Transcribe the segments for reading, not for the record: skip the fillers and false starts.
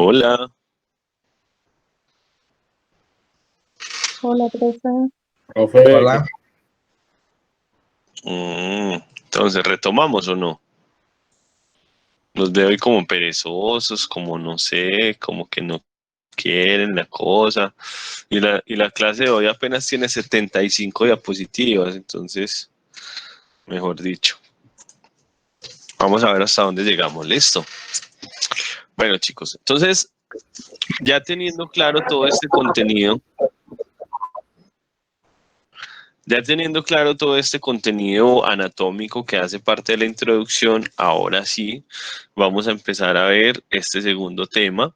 Hola. Hola, profe. Profe. Hola. Entonces, ¿retomamos o no? Los veo hoy como perezosos, como no sé, como que no quieren la cosa. Y la clase de hoy apenas tiene 75 diapositivas, entonces, mejor dicho. Vamos a ver hasta dónde llegamos. ¿Listo? Bueno, chicos, entonces, ya teniendo claro todo este contenido, anatómico que hace parte de la introducción, ahora sí vamos a empezar a ver este segundo tema,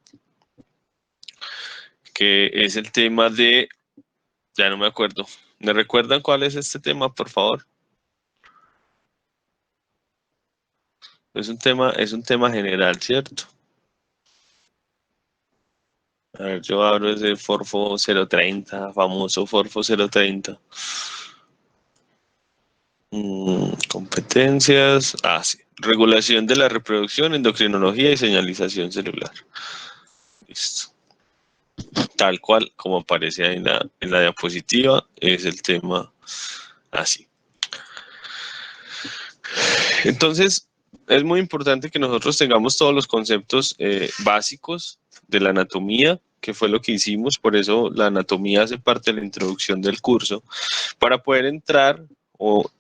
que es el tema de, ya no me acuerdo, ¿me recuerdan cuál es este tema, por favor? Es un tema general, ¿cierto? A ver, yo abro ese Forfo 030, famoso Forfo 030. Competencias, sí. Regulación de la reproducción, endocrinología y señalización celular. Listo. Tal cual como aparece ahí en la diapositiva, es el tema así. Entonces, es muy importante que nosotros tengamos todos los conceptos básicos de la anatomía, que fue lo que hicimos, por eso la anatomía hace parte de la introducción del curso, para poder entrar o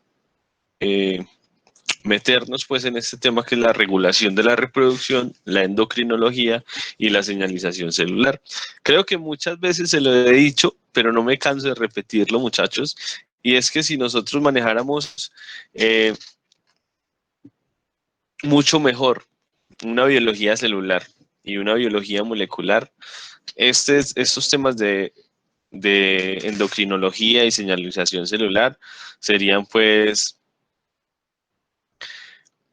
meternos pues en este tema que es la regulación de la reproducción, la endocrinología y la señalización celular. Creo que muchas veces se lo he dicho, pero no me canso de repetirlo, muchachos, y es que si nosotros manejáramos mucho mejor una biología celular y una biología molecular, estos temas de endocrinología y señalización celular serían pues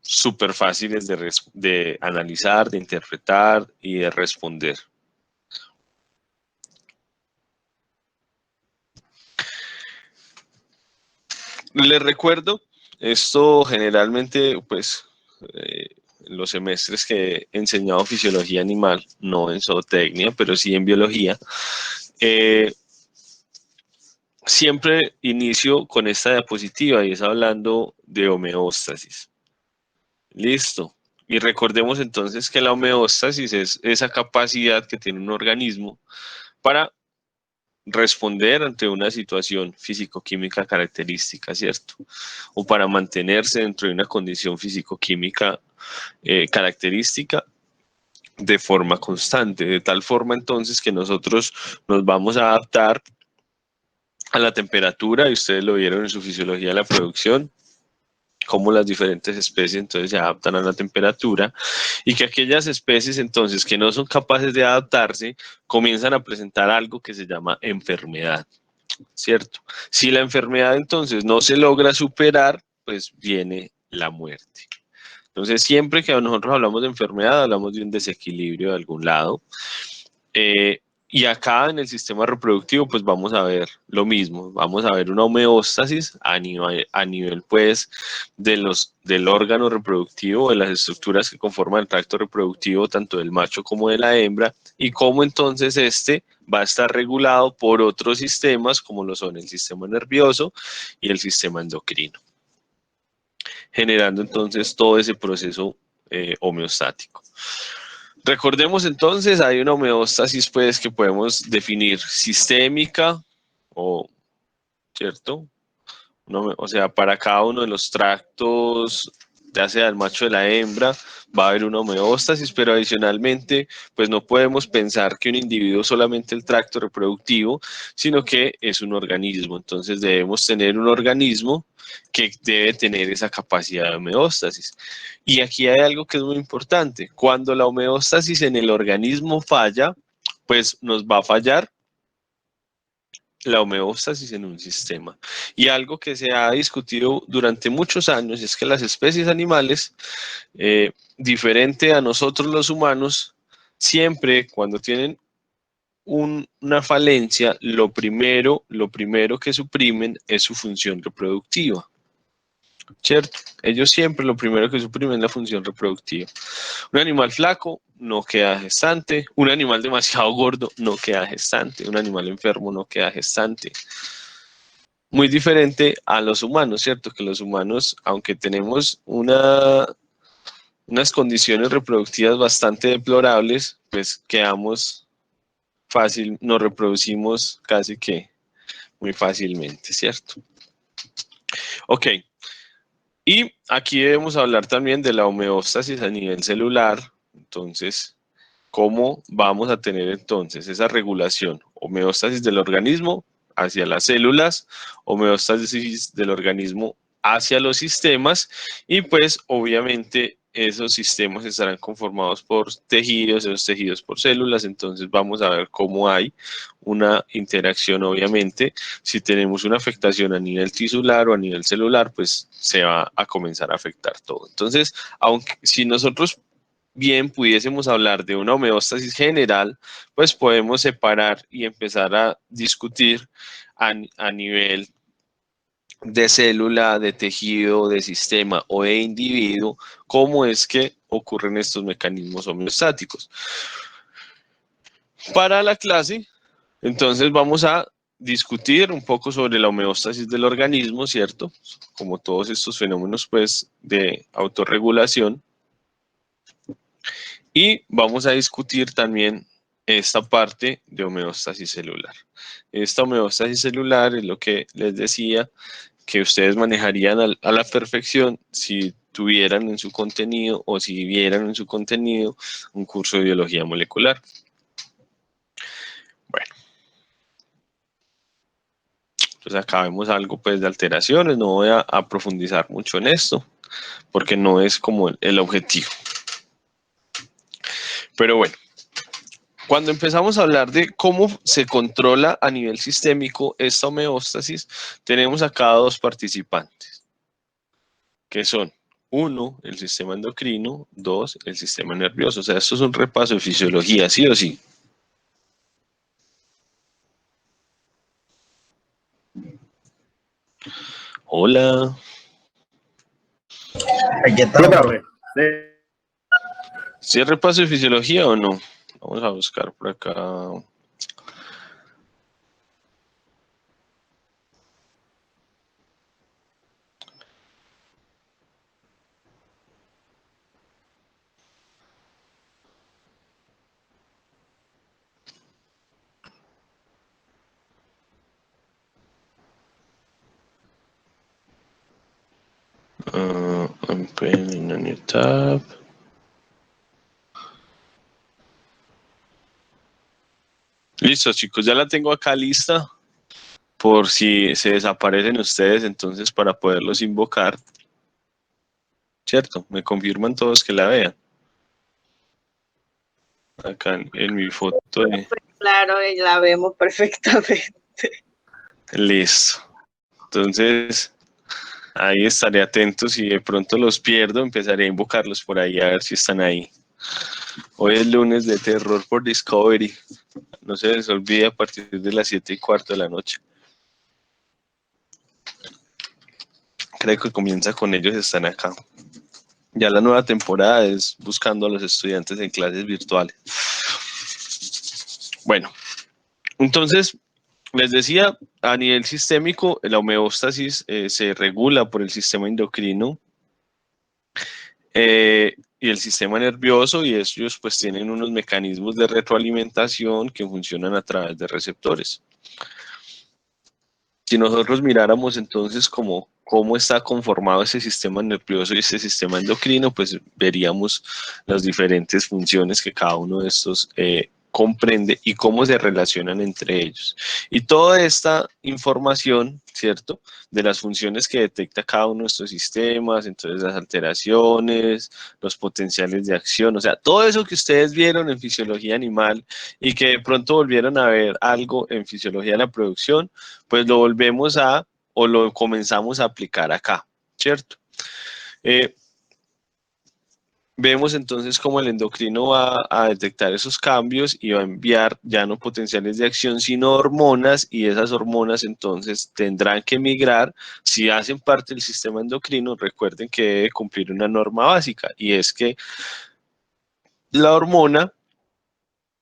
súper fáciles de analizar, de interpretar y de responder. Les recuerdo, esto generalmente, pues, en los semestres que he enseñado fisiología animal, no en zootecnia, pero sí en biología, eh, siempre inicio con esta diapositiva y es hablando de homeostasis. Listo. Y recordemos entonces que la homeostasis es esa capacidad que tiene un organismo para responder ante una situación físico-química característica, ¿cierto? O para mantenerse dentro de una condición físico-química característica de forma constante, de tal forma entonces que nosotros nos vamos a adaptar a la temperatura, y ustedes lo vieron en su fisiología de la producción, cómo las diferentes especies entonces se adaptan a la temperatura y que aquellas especies entonces que no son capaces de adaptarse comienzan a presentar algo que se llama enfermedad, ¿cierto? Si la enfermedad entonces no se logra superar, pues viene la muerte. Entonces, siempre que nosotros hablamos de enfermedad, hablamos de un desequilibrio de algún lado. Eh, y acá en el sistema reproductivo, pues vamos a ver lo mismo. Vamos a ver una homeostasis a nivel pues, del órgano reproductivo, de las estructuras que conforman el tracto reproductivo, tanto del macho como de la hembra, y cómo entonces este va a estar regulado por otros sistemas, como lo son el sistema nervioso y el sistema endocrino, generando entonces todo ese proceso homeostático. Recordemos entonces, hay una homeostasis pues que podemos definir sistémica o, ¿cierto? O sea, para cada uno de los tractos, ya sea el macho o de la hembra, va a haber una homeostasis, pero adicionalmente, pues no podemos pensar que un individuo solamente el tracto reproductivo, sino que es un organismo. Entonces debemos tener un organismo que debe tener esa capacidad de homeostasis. Y aquí hay algo que es muy importante. Cuando la homeostasis en el organismo falla, pues nos va a fallar la homeostasis en un sistema. Y algo que se ha discutido durante muchos años es que las especies animales, diferente a nosotros los humanos, siempre cuando tienen una falencia, lo primero que suprimen es su función reproductiva. ¿cierto? Ellos siempre lo primero que suprimen es la función reproductiva. Un animal flaco no queda gestante, un animal demasiado gordo no queda gestante, un animal enfermo no queda gestante. Muy diferente a los humanos, ¿cierto? Que los humanos, aunque tenemos unas condiciones reproductivas bastante deplorables, pues quedamos fácil, nos reproducimos casi que muy fácilmente, ¿cierto? Ok, y aquí debemos hablar también de la homeostasis a nivel celular. Entonces, ¿cómo vamos a tener entonces esa regulación? Homeostasis del organismo hacia las células, homeostasis del organismo hacia los sistemas y pues obviamente esos sistemas estarán conformados por tejidos, esos tejidos por células, entonces vamos a ver cómo hay una interacción obviamente. Si tenemos una afectación a nivel tisular o a nivel celular, pues se va a comenzar a afectar todo. Entonces, aunque si nosotros bien pudiésemos hablar de una homeostasis general, pues podemos separar y empezar a discutir a nivel de célula, de tejido, de sistema o de individuo, cómo es que ocurren estos mecanismos homeostáticos. Para la clase, entonces vamos a discutir un poco sobre la homeostasis del organismo, ¿cierto? Como todos estos fenómenos, pues, de autorregulación. Y vamos a discutir también esta parte de homeostasis celular. Esta homeostasis celular es lo que les decía que ustedes manejarían a la perfección si tuvieran en su contenido o si vieran en su contenido un curso de biología molecular. Bueno, entonces acá vemos algo pues de alteraciones, no voy a profundizar mucho en esto porque no es como el objetivo. Pero bueno, cuando empezamos a hablar de cómo se controla a nivel sistémico esta homeostasis, tenemos acá dos participantes, que son, uno, el sistema endocrino, dos, el sistema nervioso. O sea, esto es un repaso de fisiología, ¿sí o sí? Hola. Aquí está, profe. Sí. ¿Sí es repaso de fisiología o no? Vamos a buscar por acá. Open on your tab. Listo, chicos, ya la tengo acá lista por si se desaparecen ustedes, entonces para poderlos invocar. ¿Cierto? Me confirman todos que la vean. Acá en mi foto de... Claro, la vemos perfectamente. Listo. Entonces, ahí estaré atento. Si de pronto los pierdo, empezaré a invocarlos por ahí a ver si están ahí. Hoy es lunes de terror por Discovery. No se les olvide a partir de las 7:15 de la noche. Creo que comienza con ellos, están acá. Ya la nueva temporada es buscando a los estudiantes en clases virtuales. Bueno, entonces, les decía, a nivel sistémico, la homeostasis se regula por el sistema endocrino y el sistema nervioso, y ellos pues tienen unos mecanismos de retroalimentación que funcionan a través de receptores. Si nosotros miráramos entonces cómo está conformado ese sistema nervioso y ese sistema endocrino, pues veríamos las diferentes funciones que cada uno de estos comprende y cómo se relacionan entre ellos. Y toda esta información, ¿cierto? De las funciones que detecta cada uno de estos sistemas, entonces las alteraciones, los potenciales de acción, o sea, todo eso que ustedes vieron en fisiología animal y que de pronto volvieron a ver algo en fisiología de la producción, pues lo volvemos o lo comenzamos a aplicar acá, ¿cierto? Eh, vemos entonces cómo el endocrino va a detectar esos cambios y va a enviar ya no potenciales de acción, sino hormonas, y esas hormonas entonces tendrán que migrar. Si hacen parte del sistema endocrino, recuerden que debe cumplir una norma básica, y es que la hormona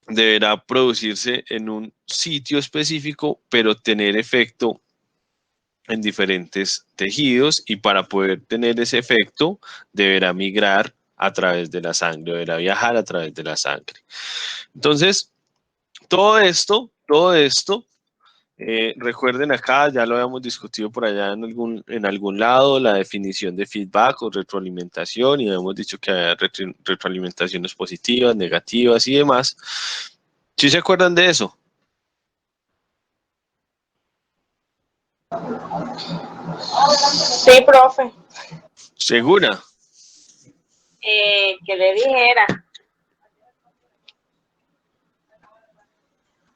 deberá producirse en un sitio específico, pero tener efecto en diferentes tejidos, y para poder tener ese efecto deberá migrar a través de la sangre, deberá viajar a través de la sangre. Entonces, todo esto, recuerden acá, ya lo habíamos discutido por allá en algún lado, la definición de feedback o retroalimentación, y hemos dicho que hay retroalimentaciones positivas, negativas y demás. ¿Sí se acuerdan de eso? Sí, profe. ¿Segura? Que le dijera.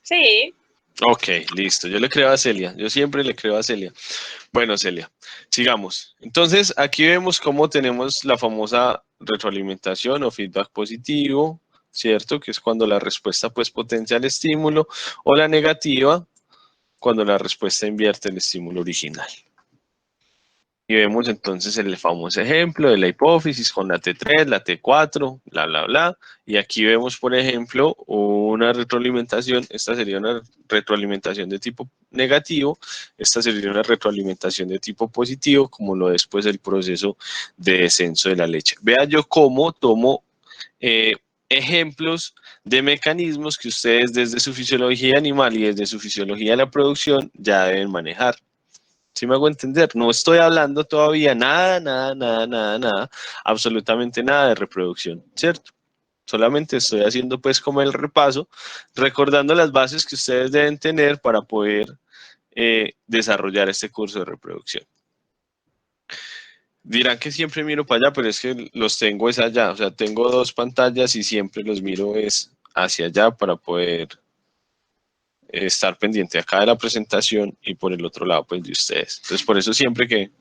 Sí. Ok, listo. Yo le creo a Celia. Yo siempre le creo a Celia. Bueno, Celia, sigamos. Entonces, aquí vemos cómo tenemos la famosa retroalimentación o feedback positivo, ¿cierto? Que es cuando la respuesta pues potencia el estímulo, o la negativa, cuando la respuesta invierte el estímulo original. Y vemos entonces el famoso ejemplo de la hipófisis con la T3, la T4, bla, bla, bla. Y aquí vemos, por ejemplo, una retroalimentación. Esta sería una retroalimentación de tipo negativo. Esta sería una retroalimentación de tipo positivo, como lo es pues el proceso de descenso de la leche. Vea yo cómo tomo ejemplos de mecanismos que ustedes desde su fisiología animal y desde su fisiología de la producción ya deben manejar. ¿Sí me hago entender? No estoy hablando todavía nada, absolutamente nada de reproducción, ¿cierto? Solamente estoy haciendo pues como el repaso, recordando las bases que ustedes deben tener para poder desarrollar este curso de reproducción. Dirán que siempre miro para allá, pero es que los tengo es allá, o sea, tengo dos pantallas y siempre los miro es hacia allá para poder estar pendiente acá de la presentación y por el otro lado pues de ustedes. Entonces por eso siempre que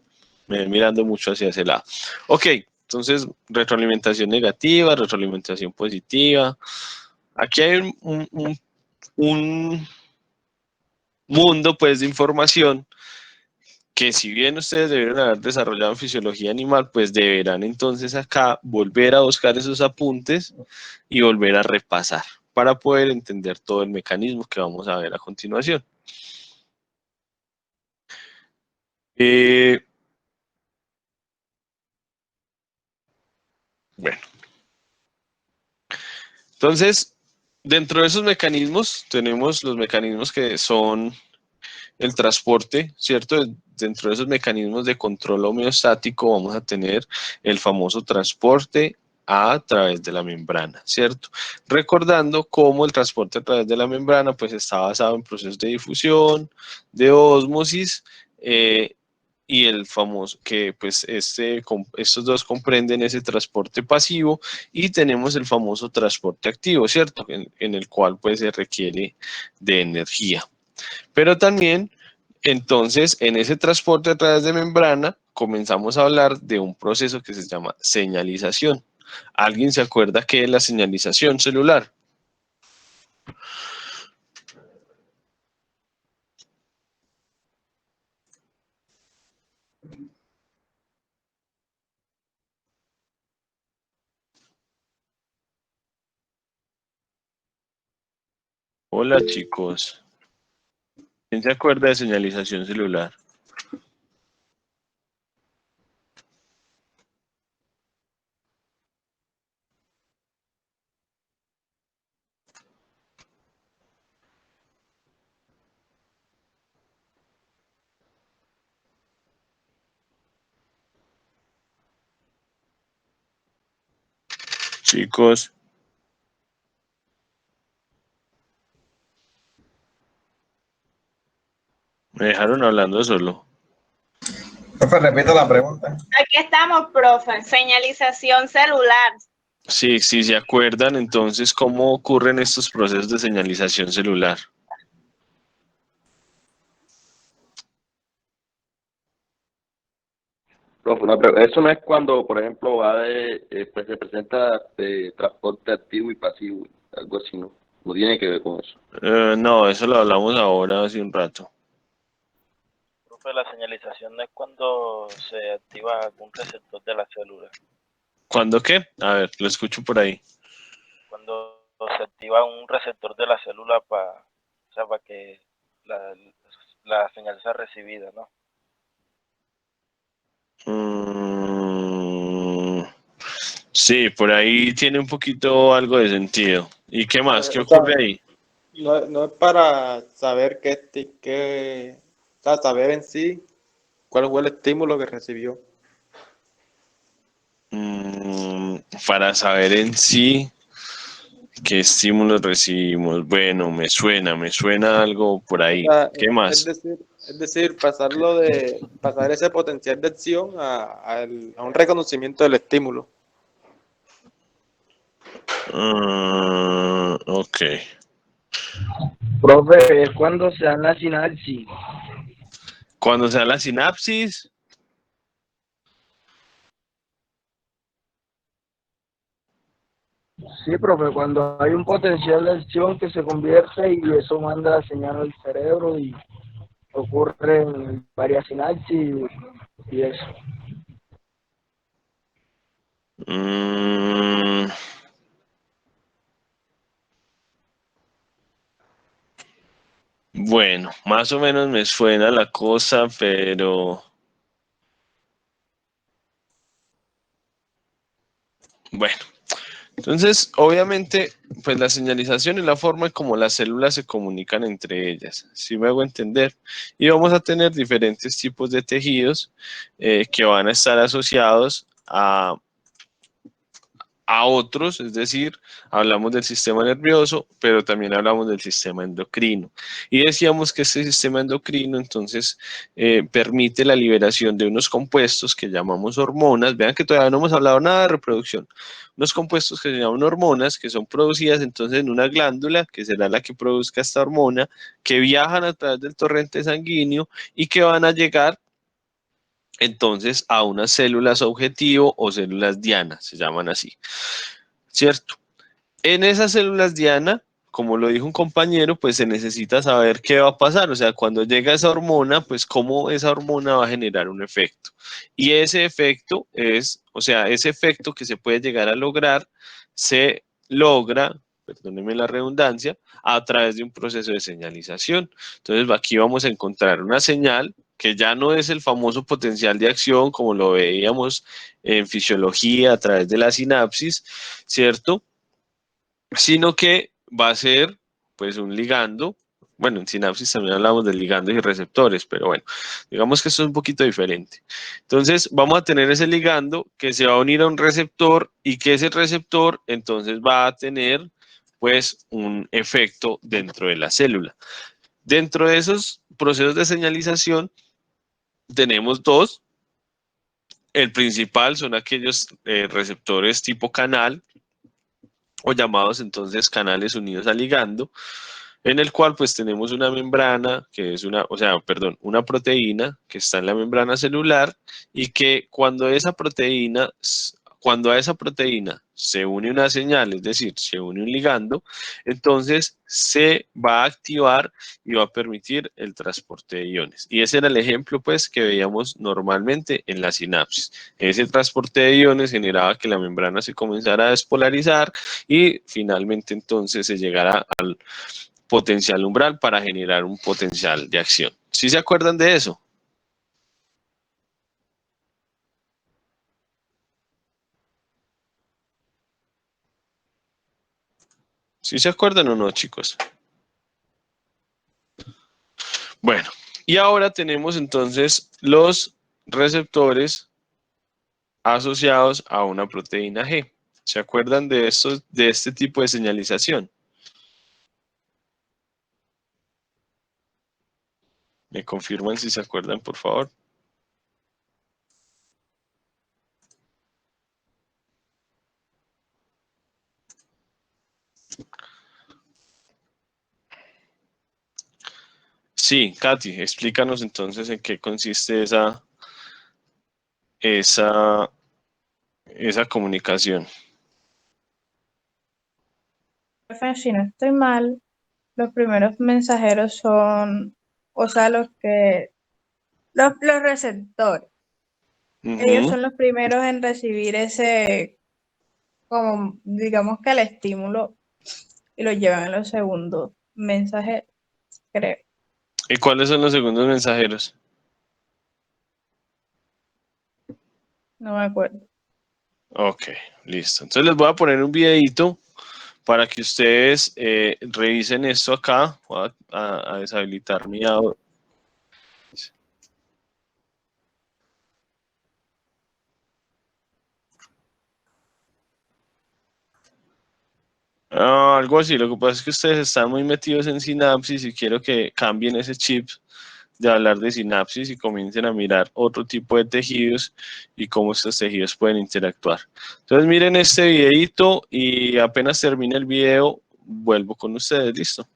me ven mirando mucho hacia ese lado. Ok, entonces retroalimentación negativa, retroalimentación positiva. Aquí hay un mundo pues de información que, si bien ustedes debieron haber desarrollado en fisiología animal, pues deberán entonces acá volver a buscar esos apuntes y volver a repasar para poder entender todo el mecanismo que vamos a ver a continuación. Bueno, entonces, dentro de esos mecanismos tenemos los mecanismos que son el transporte, ¿cierto? Dentro de esos mecanismos de control homeostático vamos a tener el famoso transporte a través de la membrana, ¿cierto? Recordando cómo el transporte a través de la membrana pues está basado en procesos de difusión, de ósmosis, y el famoso, que pues estos dos comprenden ese transporte pasivo, y tenemos el famoso transporte activo, ¿cierto? En el cual pues se requiere de energía. Pero también, entonces, en ese transporte a través de membrana, comenzamos a hablar de un proceso que se llama señalización. ¿Alguien se acuerda qué es la señalización celular? Hola, chicos. ¿Quién se acuerda de señalización celular? Chicos, me dejaron hablando solo. Profe, repita la pregunta. Aquí estamos, profe. Señalización celular. Sí, sí, se acuerdan entonces cómo ocurren estos procesos de señalización celular. Profe, eso no es cuando, por ejemplo, pues se presenta transporte activo y pasivo, algo así, ¿no? No tiene que ver con eso. No, eso lo hablamos ahora hace un rato. Profe, la señalización no es cuando se activa algún receptor de la célula. ¿Cuándo qué? A ver, lo escucho por ahí. Cuando se activa un receptor de la célula para que la, la señal sea recibida, ¿no? Mm, sí, por ahí tiene un poquito algo de sentido. ¿Y qué más? ¿Qué O sea, ocurre ahí? no es para saber o sea, saber en sí cuál fue el estímulo que recibió. Para saber en sí qué estímulos recibimos. Bueno, me suena algo por O ahí. sea, ¿Qué es más? decir, pasar ese potencial de acción a un reconocimiento del estímulo. Ok. Profe, es cuando se dan la sinapsis. Cuando se da la sinapsis, Sí, profe, cuando hay un potencial de acción que se convierte y eso manda la señal al cerebro y ocurren varias sinapsis y eso. mm, bueno, más o menos me suena la cosa, pero bueno. Entonces, obviamente, pues la señalización es la forma en cómo las células se comunican entre ellas, si me hago entender. Y vamos a tener diferentes tipos de tejidos que van a estar asociados a otros, es decir, hablamos del sistema nervioso, pero también hablamos del sistema endocrino. Y decíamos que este sistema endocrino entonces permite la liberación de unos compuestos que llamamos hormonas. Vean que todavía no hemos hablado nada de reproducción. Unos compuestos que se llaman hormonas, que son producidas entonces en una glándula, que será la que produzca esta hormona, que viajan a través del torrente sanguíneo y que van a llegar entonces a unas células objetivo o células diana, se llaman así, ¿cierto? En esas células diana, como lo dijo un compañero, pues se necesita saber qué va a pasar, o sea, cuando llega esa hormona, pues cómo esa hormona va a generar un efecto. Y ese efecto es, o sea, ese efecto que se puede llegar a lograr, se logra, perdónenme la redundancia, a través de un proceso de señalización. Entonces, aquí vamos a encontrar una señal que ya no es el famoso potencial de acción como lo veíamos en fisiología a través de la sinapsis, ¿cierto? Sino que va a ser pues un ligando. Bueno, en sinapsis también hablamos de ligandos y receptores, pero bueno, digamos que esto es un poquito diferente. Entonces, vamos a tener ese ligando que se va a unir a un receptor y que ese receptor entonces va a tener pues un efecto dentro de la célula. Dentro de esos procesos de señalización tenemos dos. El principal son aquellos receptores tipo canal o llamados entonces canales unidos al ligando, en el cual pues tenemos una membrana que es una, o sea, perdón, una proteína que está en la membrana celular y que cuando a esa proteína se une una señal, es decir, se une un ligando, entonces se va a activar y va a permitir el transporte de iones. Y ese era el ejemplo pues que veíamos normalmente en la sinapsis. Ese transporte de iones generaba que la membrana se comenzara a despolarizar y finalmente entonces se llegará al potencial umbral para generar un potencial de acción. ¿Sí se acuerdan de eso? ¿Sí se acuerdan o no, chicos? Bueno, y ahora tenemos entonces los receptores asociados a una proteína G. ¿Se acuerdan de de este tipo de señalización? ¿Me confirman si se acuerdan, por favor? Sí, Katy, explícanos entonces en qué consiste esa comunicación. Profe, si no estoy mal, los primeros mensajeros son, o sea, los receptores. Ellos Ujú. son los primeros en recibir ese, como, digamos que el estímulo, y lo llevan a los segundos mensajeros, creo. ¿Y cuáles son los segundos mensajeros? No me acuerdo. Ok, listo. Entonces les voy a poner un videito para que ustedes revisen esto acá. Voy a deshabilitar mi audio. Algo así, lo que pasa es que ustedes están muy metidos en sinapsis y quiero que cambien ese chip de hablar de sinapsis y comiencen a mirar otro tipo de tejidos y cómo estos tejidos pueden interactuar. Entonces miren este videito y apenas termine el video, vuelvo con ustedes, ¿listo?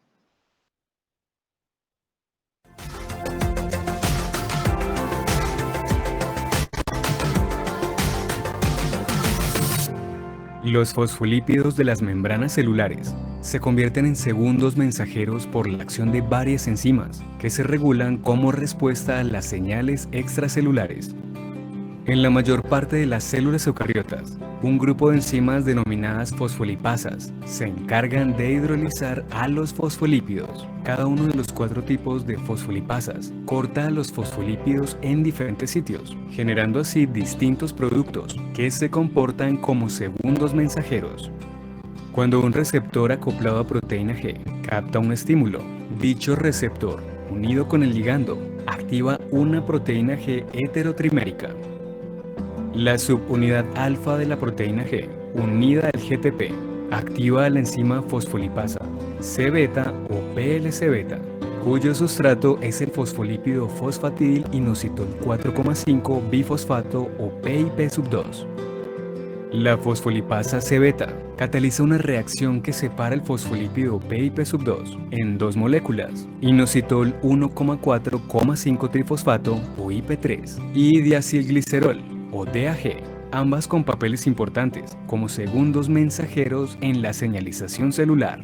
Los fosfolípidos de las membranas celulares se convierten en segundos mensajeros por la acción de varias enzimas que se regulan como respuesta a las señales extracelulares. En la mayor parte de las células eucariotas, un grupo de enzimas denominadas fosfolipasas se encargan de hidrolizar a los fosfolípidos. Cada uno de los 4 tipos de fosfolipasas corta a los fosfolípidos en diferentes sitios, generando así distintos productos que se comportan como segundos mensajeros. Cuando un receptor acoplado a proteína G capta un estímulo, dicho receptor, unido con el ligando, activa una proteína G heterotrimérica. La subunidad alfa de la proteína G, unida al GTP, activa la enzima fosfolipasa C-beta o PLC-beta, cuyo sustrato es el fosfolípido fosfatidil-inositol 4,5 bifosfato o PIP2. La fosfolipasa C-beta cataliza una reacción que separa el fosfolípido PIP2 en 2 moléculas, inositol 1,4,5 trifosfato o IP3 y diacilglicerol o DAG, ambas con papeles importantes como segundos mensajeros en la señalización celular.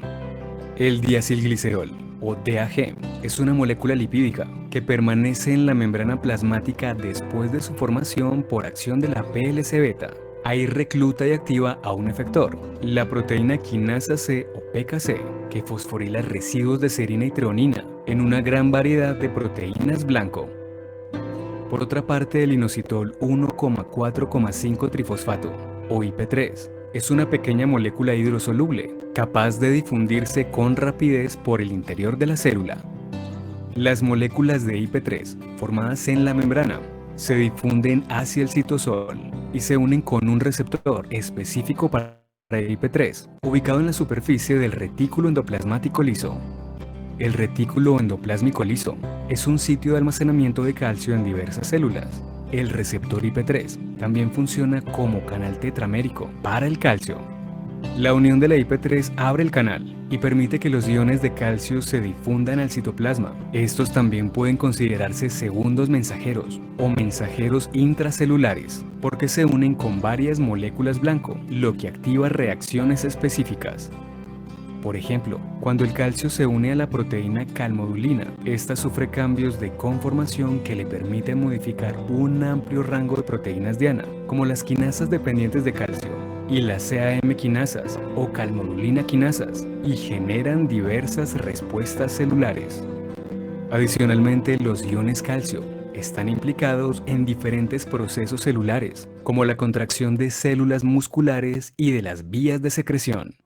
El diacilglicerol o DAG es una molécula lipídica que permanece en la membrana plasmática después de su formación por acción de la PLC-beta. Ahí recluta y activa a un efector, la proteína quinasa C o PKC, que fosforila residuos de serina y treonina en una gran variedad de proteínas blanco. Por otra parte, el inositol 1,4,5 trifosfato, o IP3, es una pequeña molécula hidrosoluble, capaz de difundirse con rapidez por el interior de la célula. Las moléculas de IP3, formadas en la membrana, se difunden hacia el citosol y se unen con un receptor específico para IP3, ubicado en la superficie del retículo endoplasmático liso. El retículo endoplásmico liso es un sitio de almacenamiento de calcio en diversas células. El receptor IP3 también funciona como canal tetramérico para el calcio. La unión de la IP3 abre el canal y permite que los iones de calcio se difundan al citoplasma. Estos también pueden considerarse segundos mensajeros o mensajeros intracelulares porque se unen con varias moléculas blanco, lo que activa reacciones específicas. Por ejemplo, cuando el calcio se une a la proteína calmodulina, esta sufre cambios de conformación que le permiten modificar un amplio rango de proteínas diana, como las quinasas dependientes de calcio y las CAM quinasas o calmodulina quinasas, y generan diversas respuestas celulares. Adicionalmente, los iones calcio están implicados en diferentes procesos celulares, como la contracción de células musculares y de las vías de secreción.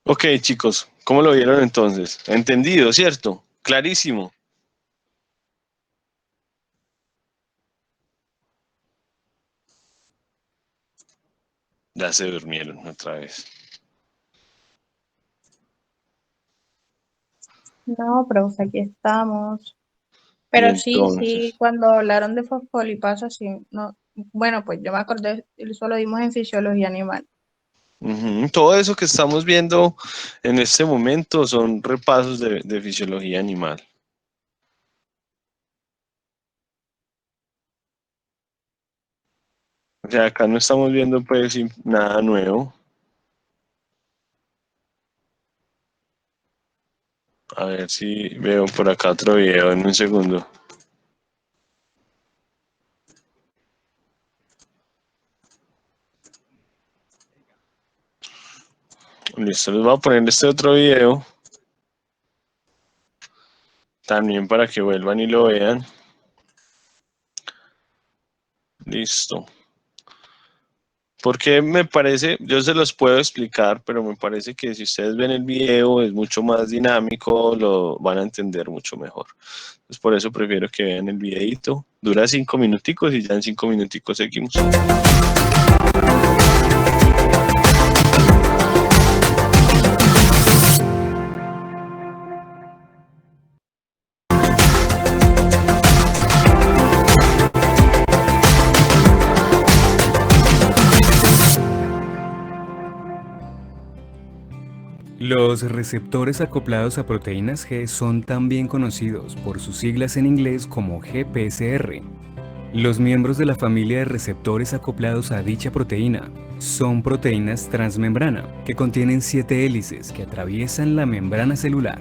Ok, chicos, ¿cómo lo vieron entonces? ¿Entendido, cierto? Clarísimo. Ya se durmieron otra vez. No, profe, aquí estamos. Y Pero sí, entonces, cuando hablaron de fosfolipasa, sí, no, Bueno, pues yo me acordé, eso lo vimos en fisiología animal. Todo eso que estamos viendo en este momento son repasos de fisiología animal. O sea, acá no estamos viendo pues nada nuevo. A ver si veo por acá otro video en un segundo. Listo, les voy a poner este otro video. También para que vuelvan y lo vean. Listo. Porque me parece, yo se los puedo explicar, pero me parece que si ustedes ven el video es mucho más dinámico, lo van a entender mucho mejor. Entonces por eso prefiero que vean el videito. Dura 5 minuticos y ya en 5 minuticos seguimos. Los receptores acoplados a proteínas G son también conocidos por sus siglas en inglés como GPCR. Los miembros de la familia de receptores acoplados a dicha proteína son proteínas transmembrana, que contienen 7 hélices que atraviesan la membrana celular.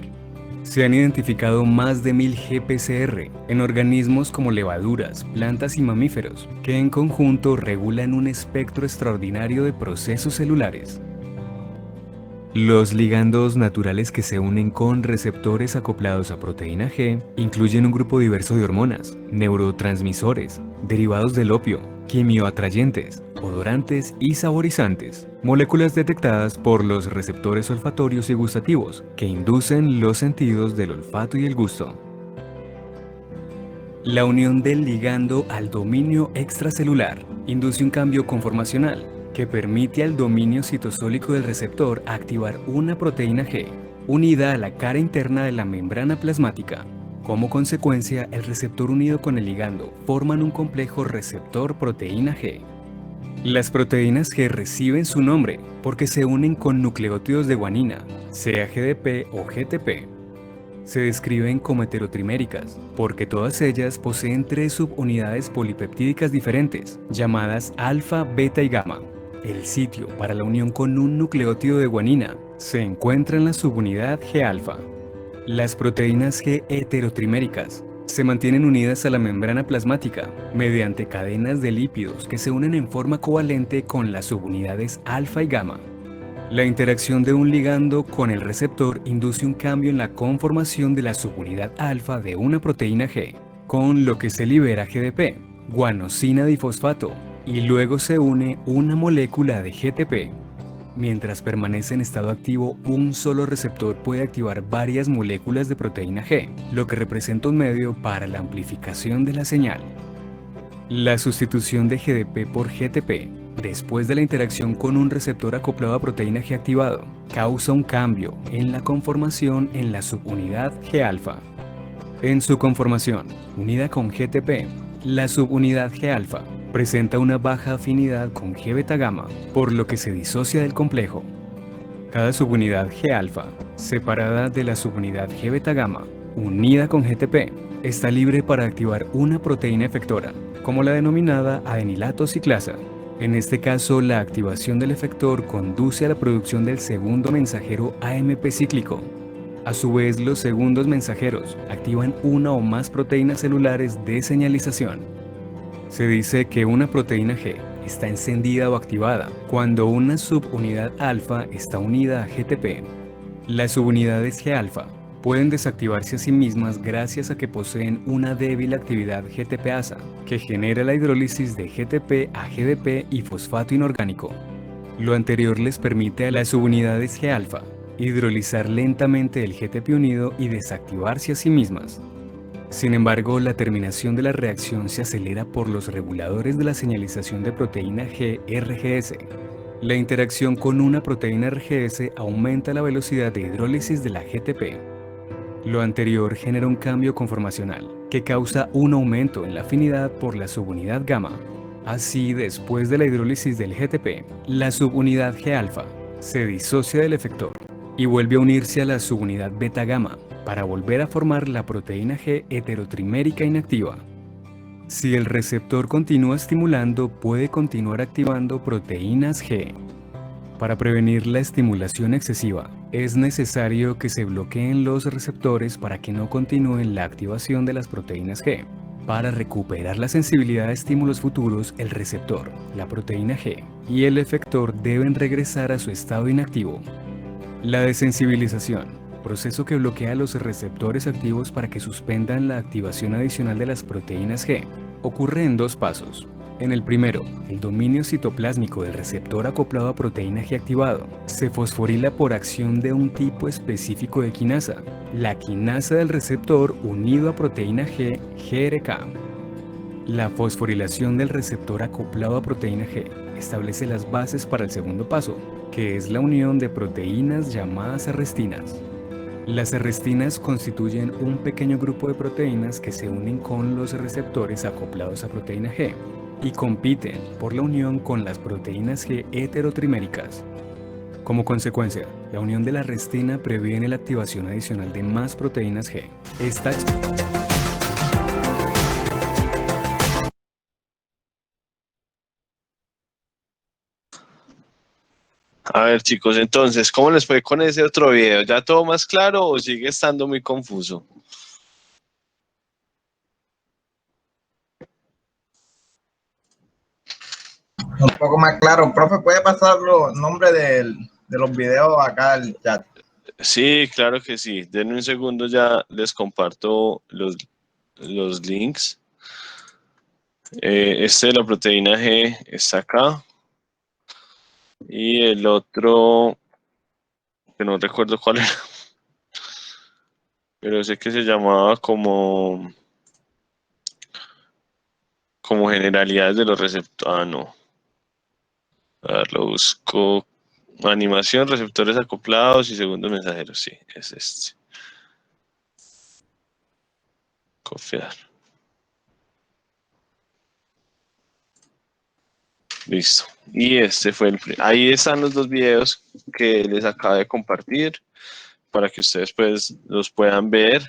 Se han identificado más de 1000 GPCR en organismos como levaduras, plantas y mamíferos, que en conjunto regulan un espectro extraordinario de procesos celulares. Los ligandos naturales que se unen con receptores acoplados a proteína G incluyen un grupo diverso de hormonas, neurotransmisores, derivados del opio, quimioatrayentes, odorantes y saborizantes, moléculas detectadas por los receptores olfatorios y gustativos que inducen los sentidos del olfato y el gusto. La unión del ligando al dominio extracelular induce un cambio conformacional que permite al dominio citosólico del receptor activar una proteína G unida a la cara interna de la membrana plasmática. Como consecuencia, el receptor unido con el ligando forman un complejo receptor-proteína G. Las proteínas G reciben su nombre porque se unen con nucleótidos de guanina, sea GDP o GTP. Se describen como heterotriméricas porque todas ellas poseen 3 subunidades polipeptídicas diferentes, llamadas alfa, beta y gamma. El sitio para la unión con un nucleótido de guanina se encuentra en la subunidad G-alfa. Las proteínas G heterotriméricas se mantienen unidas a la membrana plasmática mediante cadenas de lípidos que se unen en forma covalente con las subunidades alfa y gamma. La interacción de un ligando con el receptor induce un cambio en la conformación de la subunidad alfa de una proteína G, con lo que se libera GDP, guanosina difosfato, y luego se une una molécula de GTP. Mientras permanece en estado activo, un solo receptor puede activar varias moléculas de proteína G, lo que representa un medio para la amplificación de la señal. La sustitución de GDP por GTP, después de la interacción con un receptor acoplado a proteína G activado, causa un cambio en la conformación en la subunidad G-alfa. En su conformación, unida con GTP, la subunidad G-alfa presenta una baja afinidad con G-beta gamma, por lo que se disocia del complejo. Cada subunidad G-alfa, separada de la subunidad G-beta gamma, unida con GTP, está libre para activar una proteína efectora, como la denominada adenilato ciclasa. En este caso, la activación del efector conduce a la producción del segundo mensajero AMP cíclico. A su vez, los segundos mensajeros activan una o más proteínas celulares de señalización. Se dice que una proteína G está encendida o activada cuando una subunidad alfa está unida a GTP. Las subunidades G-alfa pueden desactivarse a sí mismas gracias a que poseen una débil actividad GTPasa, que genera la hidrólisis de GTP a GDP y fosfato inorgánico. Lo anterior les permite a las subunidades G-alfa hidrolizar lentamente el GTP unido y desactivarse a sí mismas. Sin embargo, la terminación de la reacción se acelera por los reguladores de la señalización de proteína G RGS. La interacción con una proteína RGS aumenta la velocidad de hidrólisis de la GTP. Lo anterior genera un cambio conformacional que causa un aumento en la afinidad por la subunidad gamma. Así, después de la hidrólisis del GTP, la subunidad G-alfa se disocia del efector y vuelve a unirse a la subunidad beta-gamma para volver a formar la proteína G heterotrimérica inactiva. Si el receptor continúa estimulando, puede continuar activando proteínas G. Para prevenir la estimulación excesiva, es necesario que se bloqueen los receptores para que no continúen la activación de las proteínas G. Para recuperar la sensibilidad a estímulos futuros, el receptor, la proteína G y el efector deben regresar a su estado inactivo. La desensibilización, proceso que bloquea los receptores activos para que suspendan la activación adicional de las proteínas G, ocurre en 2 pasos. En el primero, el dominio citoplásmico del receptor acoplado a proteína G activado se fosforila por acción de un tipo específico de quinasa, la quinasa del receptor unido a proteína G, GRK. La fosforilación del receptor acoplado a proteína G establece las bases para el segundo paso, que es la unión de proteínas llamadas arrestinas. Las arrestinas constituyen un pequeño grupo de proteínas que se unen con los receptores acoplados a proteína G y compiten por la unión con las proteínas G heterotriméricas. Como consecuencia, la unión de la arrestina previene la activación adicional de más proteínas G. A ver, chicos, entonces, ¿cómo les fue con ese otro video? ¿Ya todo más claro o sigue estando muy confuso? Un poco más claro. Profe, ¿puede pasar los nombres de los videos acá al chat? Sí, claro que sí. Denme un segundo, ya les comparto los links. Este de la proteína G está acá. Y el otro, que no recuerdo cuál era, pero sé que se llamaba como generalidades de los receptores. Ah, no. A ver, lo busco. Animación, receptores acoplados y segundos mensajeros. Sí, es este. Copiar. Listo. Y este fue ahí están los 2 videos que les acabo de compartir para que ustedes pues los puedan ver.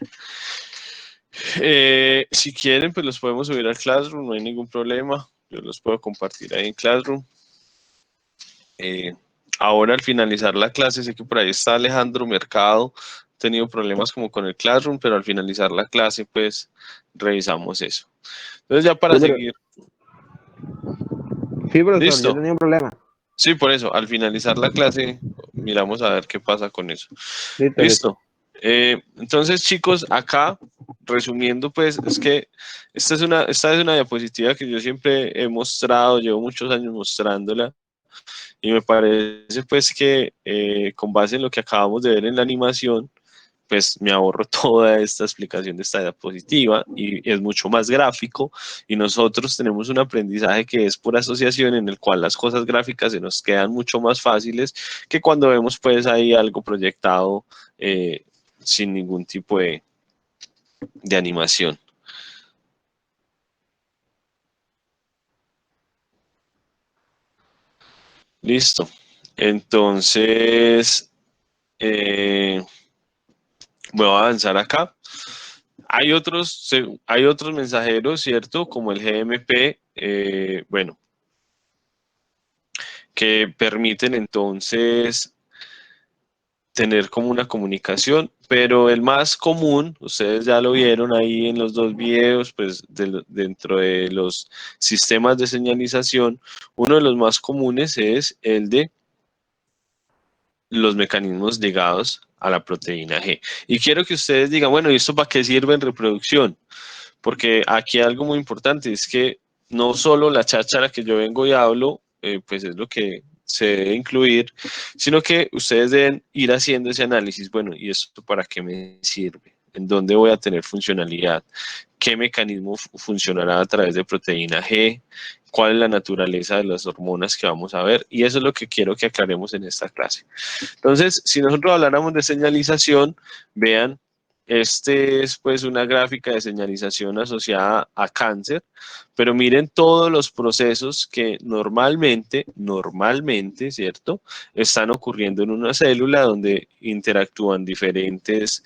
Si quieren, pues los podemos subir al Classroom, no hay ningún problema. Yo los puedo compartir ahí en Classroom. Ahora al finalizar la clase, sé que por ahí está Alejandro Mercado, he tenido problemas como con el Classroom, pero al finalizar la clase, pues revisamos eso. Entonces ya para seguir. Sí, profesor, ¿Listo? yo tenía un problema. Sí, por eso, al finalizar la clase, miramos a ver qué pasa con eso. Listo. Listo. Entonces, chicos, acá, resumiendo, pues, es que esta es una diapositiva que yo siempre he mostrado, llevo muchos años mostrándola, y me parece, pues, que con base en lo que acabamos de ver en la animación, pues me ahorro toda esta explicación de esta diapositiva y es mucho más gráfico y nosotros tenemos un aprendizaje que es por asociación en el cual las cosas gráficas se nos quedan mucho más fáciles que cuando vemos pues ahí algo proyectado sin ningún tipo de animación. Listo. Entonces, voy a avanzar acá. Hay otros mensajeros, ¿cierto? Como el GMP, bueno, que permiten entonces tener como una comunicación, pero el más común, ustedes ya lo vieron ahí en los 2 videos, pues dentro de los sistemas de señalización, uno de los más comunes es el de los mecanismos ligados a la proteína G. Y quiero que ustedes digan, bueno, ¿y esto para qué sirve en reproducción? Porque aquí algo muy importante es que no solo la cháchara que yo vengo y hablo, pues es lo que se debe incluir, sino que ustedes deben ir haciendo ese análisis, bueno, ¿y esto para qué me sirve? ¿En dónde voy a tener funcionalidad? ¿Qué mecanismo funcionará a través de proteína G? ¿Cuál es la naturaleza de las hormonas que vamos a ver? Y eso es lo que quiero que aclaremos en esta clase. Entonces, si nosotros habláramos de señalización, vean Este es pues una gráfica de señalización asociada a cáncer, pero miren todos los procesos que normalmente, ¿cierto? Están ocurriendo en una célula donde interactúan diferentes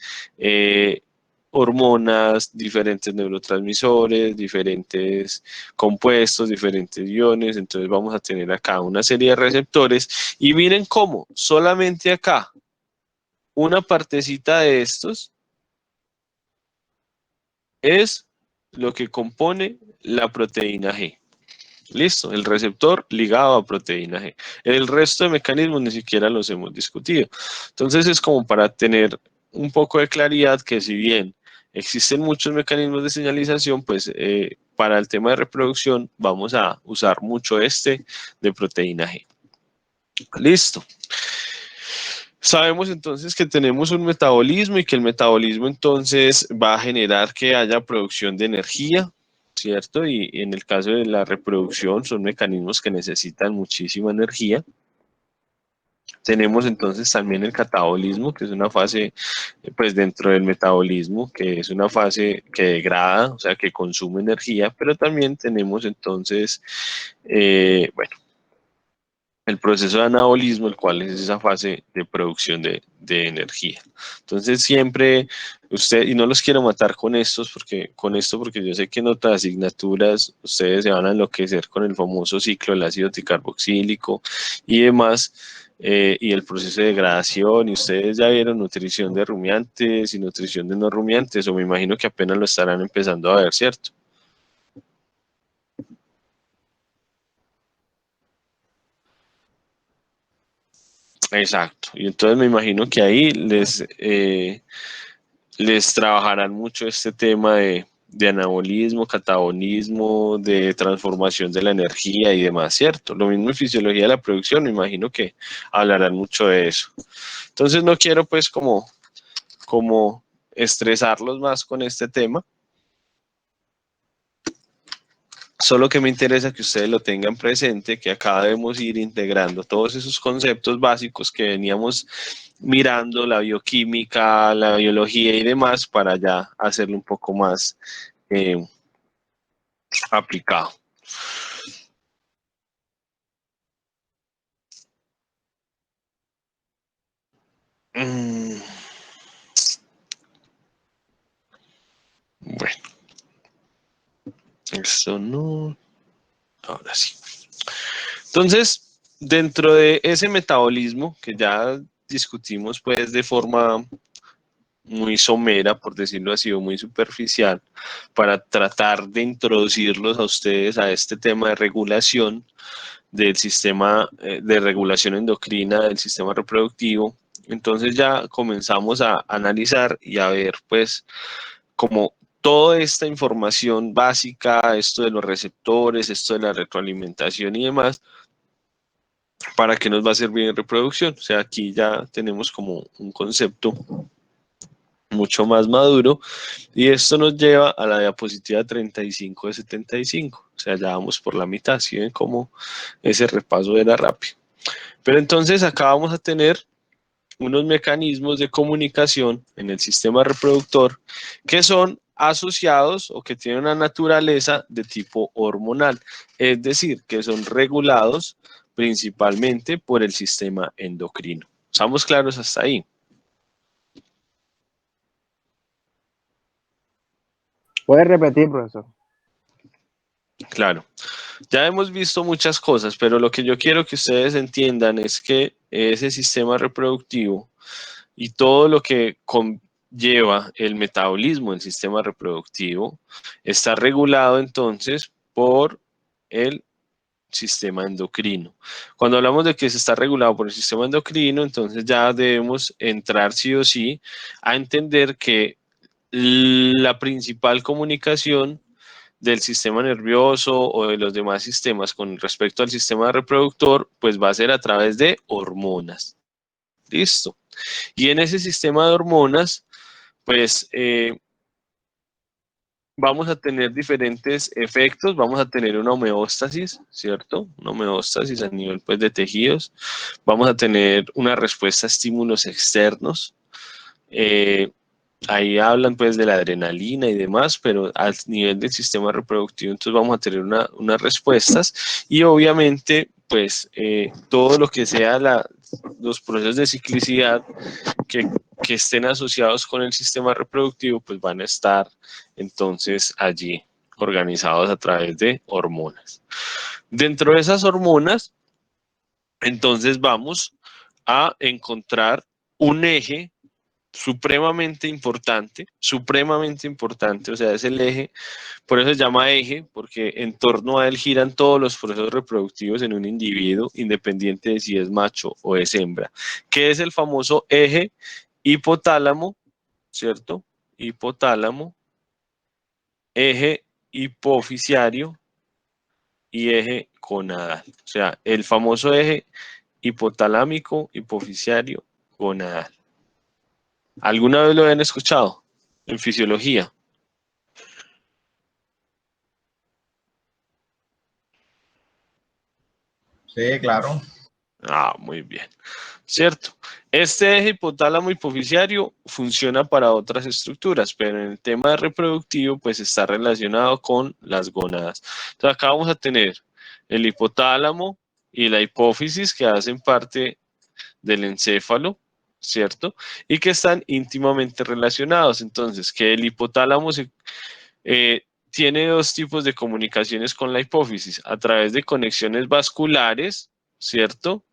hormonas, diferentes neurotransmisores, diferentes compuestos, diferentes iones. Entonces vamos a tener acá una serie de receptores y miren cómo solamente acá una partecita de estos es lo que compone la proteína G. Listo, el receptor ligado a proteína G. El resto de mecanismos ni siquiera los hemos discutido. Entonces es como para tener un poco de claridad que si bien existen muchos mecanismos de señalización, pues para el tema de reproducción vamos a usar mucho este de proteína G. Listo. Sabemos entonces que tenemos un metabolismo y que el metabolismo entonces va a generar que haya producción de energía, ¿cierto? Y en el caso de la reproducción son mecanismos que necesitan muchísima energía. Tenemos entonces también el catabolismo, que es una fase, pues dentro del metabolismo, que es una fase que degrada, o sea, que consume energía, pero también tenemos entonces, bueno, el proceso de anabolismo, el cual es esa fase de producción de energía. Entonces siempre usted, y no los quiero matar con estos, porque yo sé que en otras asignaturas ustedes se van a enloquecer con el famoso ciclo del ácido tricarboxílico y demás, y el proceso de degradación, y ustedes ya vieron nutrición de rumiantes y nutrición de no rumiantes, o me imagino que apenas lo estarán empezando a ver, ¿cierto? Exacto. Y entonces me imagino que ahí les trabajarán mucho este tema de anabolismo, catabolismo, de transformación de la energía y demás, ¿cierto? Lo mismo en fisiología de la producción, me imagino que hablarán mucho de eso. Entonces no quiero pues como estresarlos más con este tema. Solo que me interesa que ustedes lo tengan presente, que acá debemos ir integrando todos esos conceptos básicos que veníamos mirando, la bioquímica, la biología y demás, para ya hacerlo un poco más aplicado. Bueno, esto no. Ahora sí. Entonces, dentro de ese metabolismo que ya discutimos pues de forma muy somera, por decirlo así, o muy superficial, para tratar de introducirlos a ustedes a este tema de regulación del sistema de regulación endocrina del sistema reproductivo. Entonces ya comenzamos a analizar y a ver pues como toda esta información básica, esto de los receptores, esto de la retroalimentación y demás, para qué nos va a servir en reproducción. O sea, aquí ya tenemos como un concepto mucho más maduro y esto nos lleva a la diapositiva 35 de 75. O sea, ya vamos por la mitad, ¿sí ven cómo ese repaso era rápido? Pero entonces acá vamos a tener unos mecanismos de comunicación en el sistema reproductor que son asociados o que tienen una naturaleza de tipo hormonal, es decir, que son regulados principalmente por el sistema endocrino. ¿Estamos claros hasta ahí? ¿Puede repetir, profesor? Claro. Ya hemos visto muchas cosas, pero lo que yo quiero que ustedes entiendan es que ese sistema reproductivo y todo lo que conlleva el metabolismo del sistema reproductivo está regulado entonces por el sistema endocrino. Cuando hablamos de que se está regulado por el sistema endocrino, entonces ya debemos entrar sí o sí a entender que la principal comunicación del sistema nervioso o de los demás sistemas con respecto al sistema reproductor, pues va a ser a través de hormonas. Listo. Y en ese sistema de hormonas, pues vamos a tener diferentes efectos, vamos a tener una homeostasis, ¿cierto? Una homeostasis a nivel pues, de tejidos, vamos a tener una respuesta a estímulos externos, Ahí hablan pues de la adrenalina y demás, pero al nivel del sistema reproductivo entonces vamos a tener unas respuestas y obviamente pues todo lo que sea los procesos de ciclicidad que, que estén asociados con el sistema reproductivo pues van a estar entonces allí organizados a través de hormonas. Dentro de esas hormonas entonces vamos a encontrar un eje supremamente importante, o sea, es el eje, por eso se llama eje, porque en torno a él giran todos los procesos reproductivos en un individuo, independiente de si es macho o es hembra, que es el famoso eje hipotálamo, ¿cierto? Hipotálamo, eje hipofisiario y eje gonadal, o sea, el famoso eje hipotalámico, hipofisiario, gonadal. ¿Alguna vez lo habían escuchado en fisiología? Sí, claro. Ah, muy bien. Cierto. Este eje hipotálamo hipofisiario funciona para otras estructuras, pero en el tema reproductivo, pues está relacionado con las gónadas. Entonces, acá vamos a tener el hipotálamo y la hipófisis que hacen parte del encéfalo, ¿cierto? Y que están íntimamente relacionados. Entonces, que el hipotálamo tiene dos tipos de comunicaciones con la hipófisis, a través de conexiones vasculares, ¿cierto?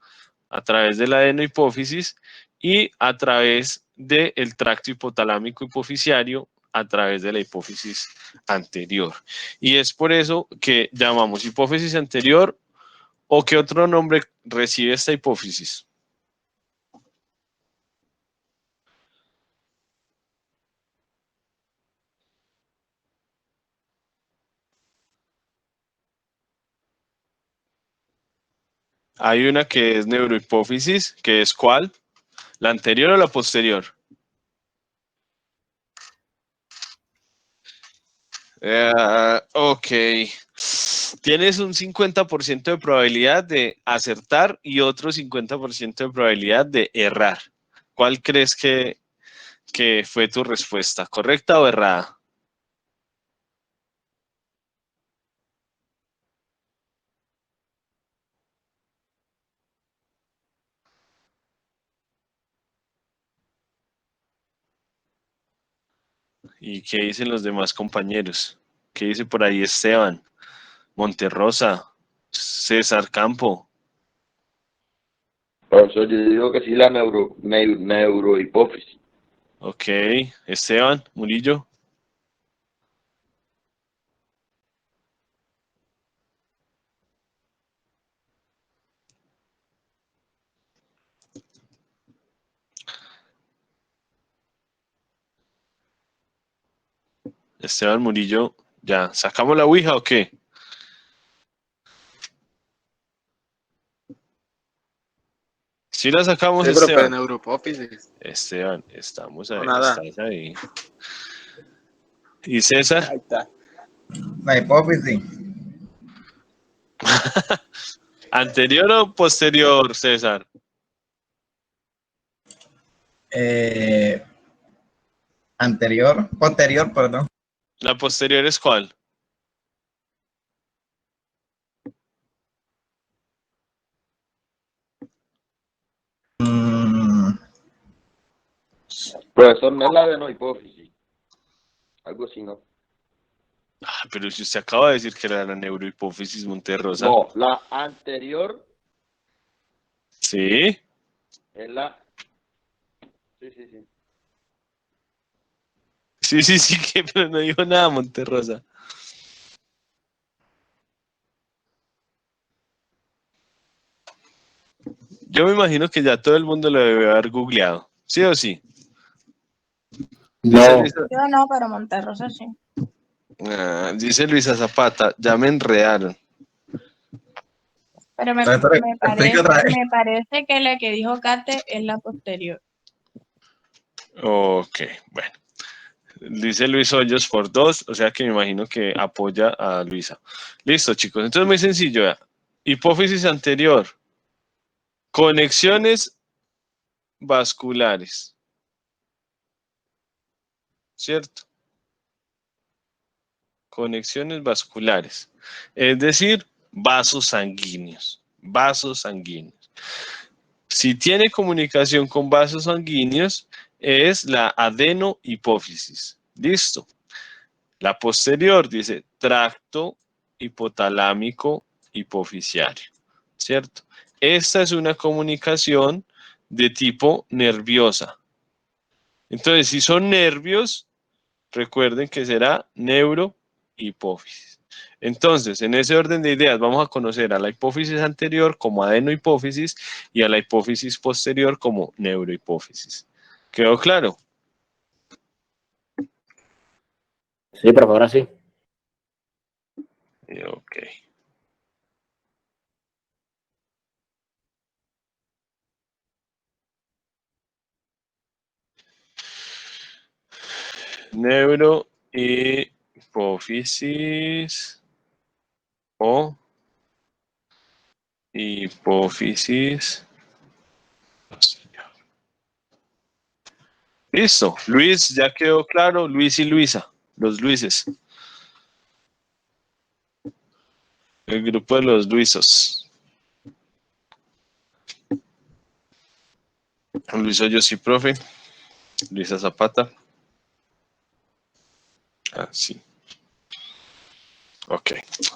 A través de la adenohipófisis y a través del tracto hipotalámico hipofisiario a través de la hipófisis anterior. Y es por eso que llamamos hipófisis anterior o qué otro nombre recibe esta hipófisis. Hay una que es neurohipófisis, que es ¿cuál? ¿La anterior o la posterior? Ok. Tienes un 50% de probabilidad de acertar y otro 50% de probabilidad de errar. ¿Cuál crees que fue tu respuesta? ¿Correcta o errada? ¿Y qué dicen los demás compañeros? ¿Qué dice por ahí Esteban, Monterrosa, César Campo? Profesor, yo digo que sí, la neurohipófisis. Ok, Esteban, Murillo. Esteban Murillo, ¿ya sacamos la ouija o qué? Sí la sacamos, Sí, pero Esteban. neurohipófisis. Esteban, estamos No, ahí, nada. estás ahí. ¿Y César? Ahí está. La hipófisis. ¿Anterior o posterior, César? Posterior, perdón. ¿La posterior es cuál? Mm, Profesor, no es la adenohipófisis. Algo así, ¿no? Ah, pero si usted acaba de decir que era la neurohipófisis Monterrosa. No, la anterior Sí. es la... Sí, sí, sí. Sí, que pero no dijo nada Monterrosa. Yo me imagino que ya todo el mundo lo debe haber googleado. ¿Sí o sí? Dice No. Luisa, Yo no, pero Monterrosa sí. dice Luisa Zapata, ya me enredaron. Pero Profesor, explica otra vez. me parece que la que dijo Kate es la posterior. Ok, bueno. Dice Luis Hoyos por 2, o sea que me imagino que apoya a Luisa. Listo, chicos. Entonces, muy sencillo. ¿Ya? Hipófisis anterior. Conexiones vasculares. ¿cierto? Conexiones vasculares, es decir, vasos sanguíneos, vasos sanguíneos. Si tiene comunicación con vasos sanguíneos, es la adenohipófisis. Listo. La posterior dice tracto hipotalámico hipofisiario, ¿cierto? Esta es una comunicación de tipo nerviosa. Entonces, si son nervios, recuerden que será neurohipófisis. Entonces, en ese orden de ideas, vamos a conocer a la hipófisis anterior como adenohipófisis y a la hipófisis posterior como neurohipófisis. ¿Quedó claro? Sí, pero ahora sí. Ok. Neurohipófisis o hipófisis. Listo. Luis, ya quedó claro. Luis y Luisa. Los Luises. El grupo de los Luisos. Luiso yo sí, profe. Luisa Zapata. Ah, sí. Ok,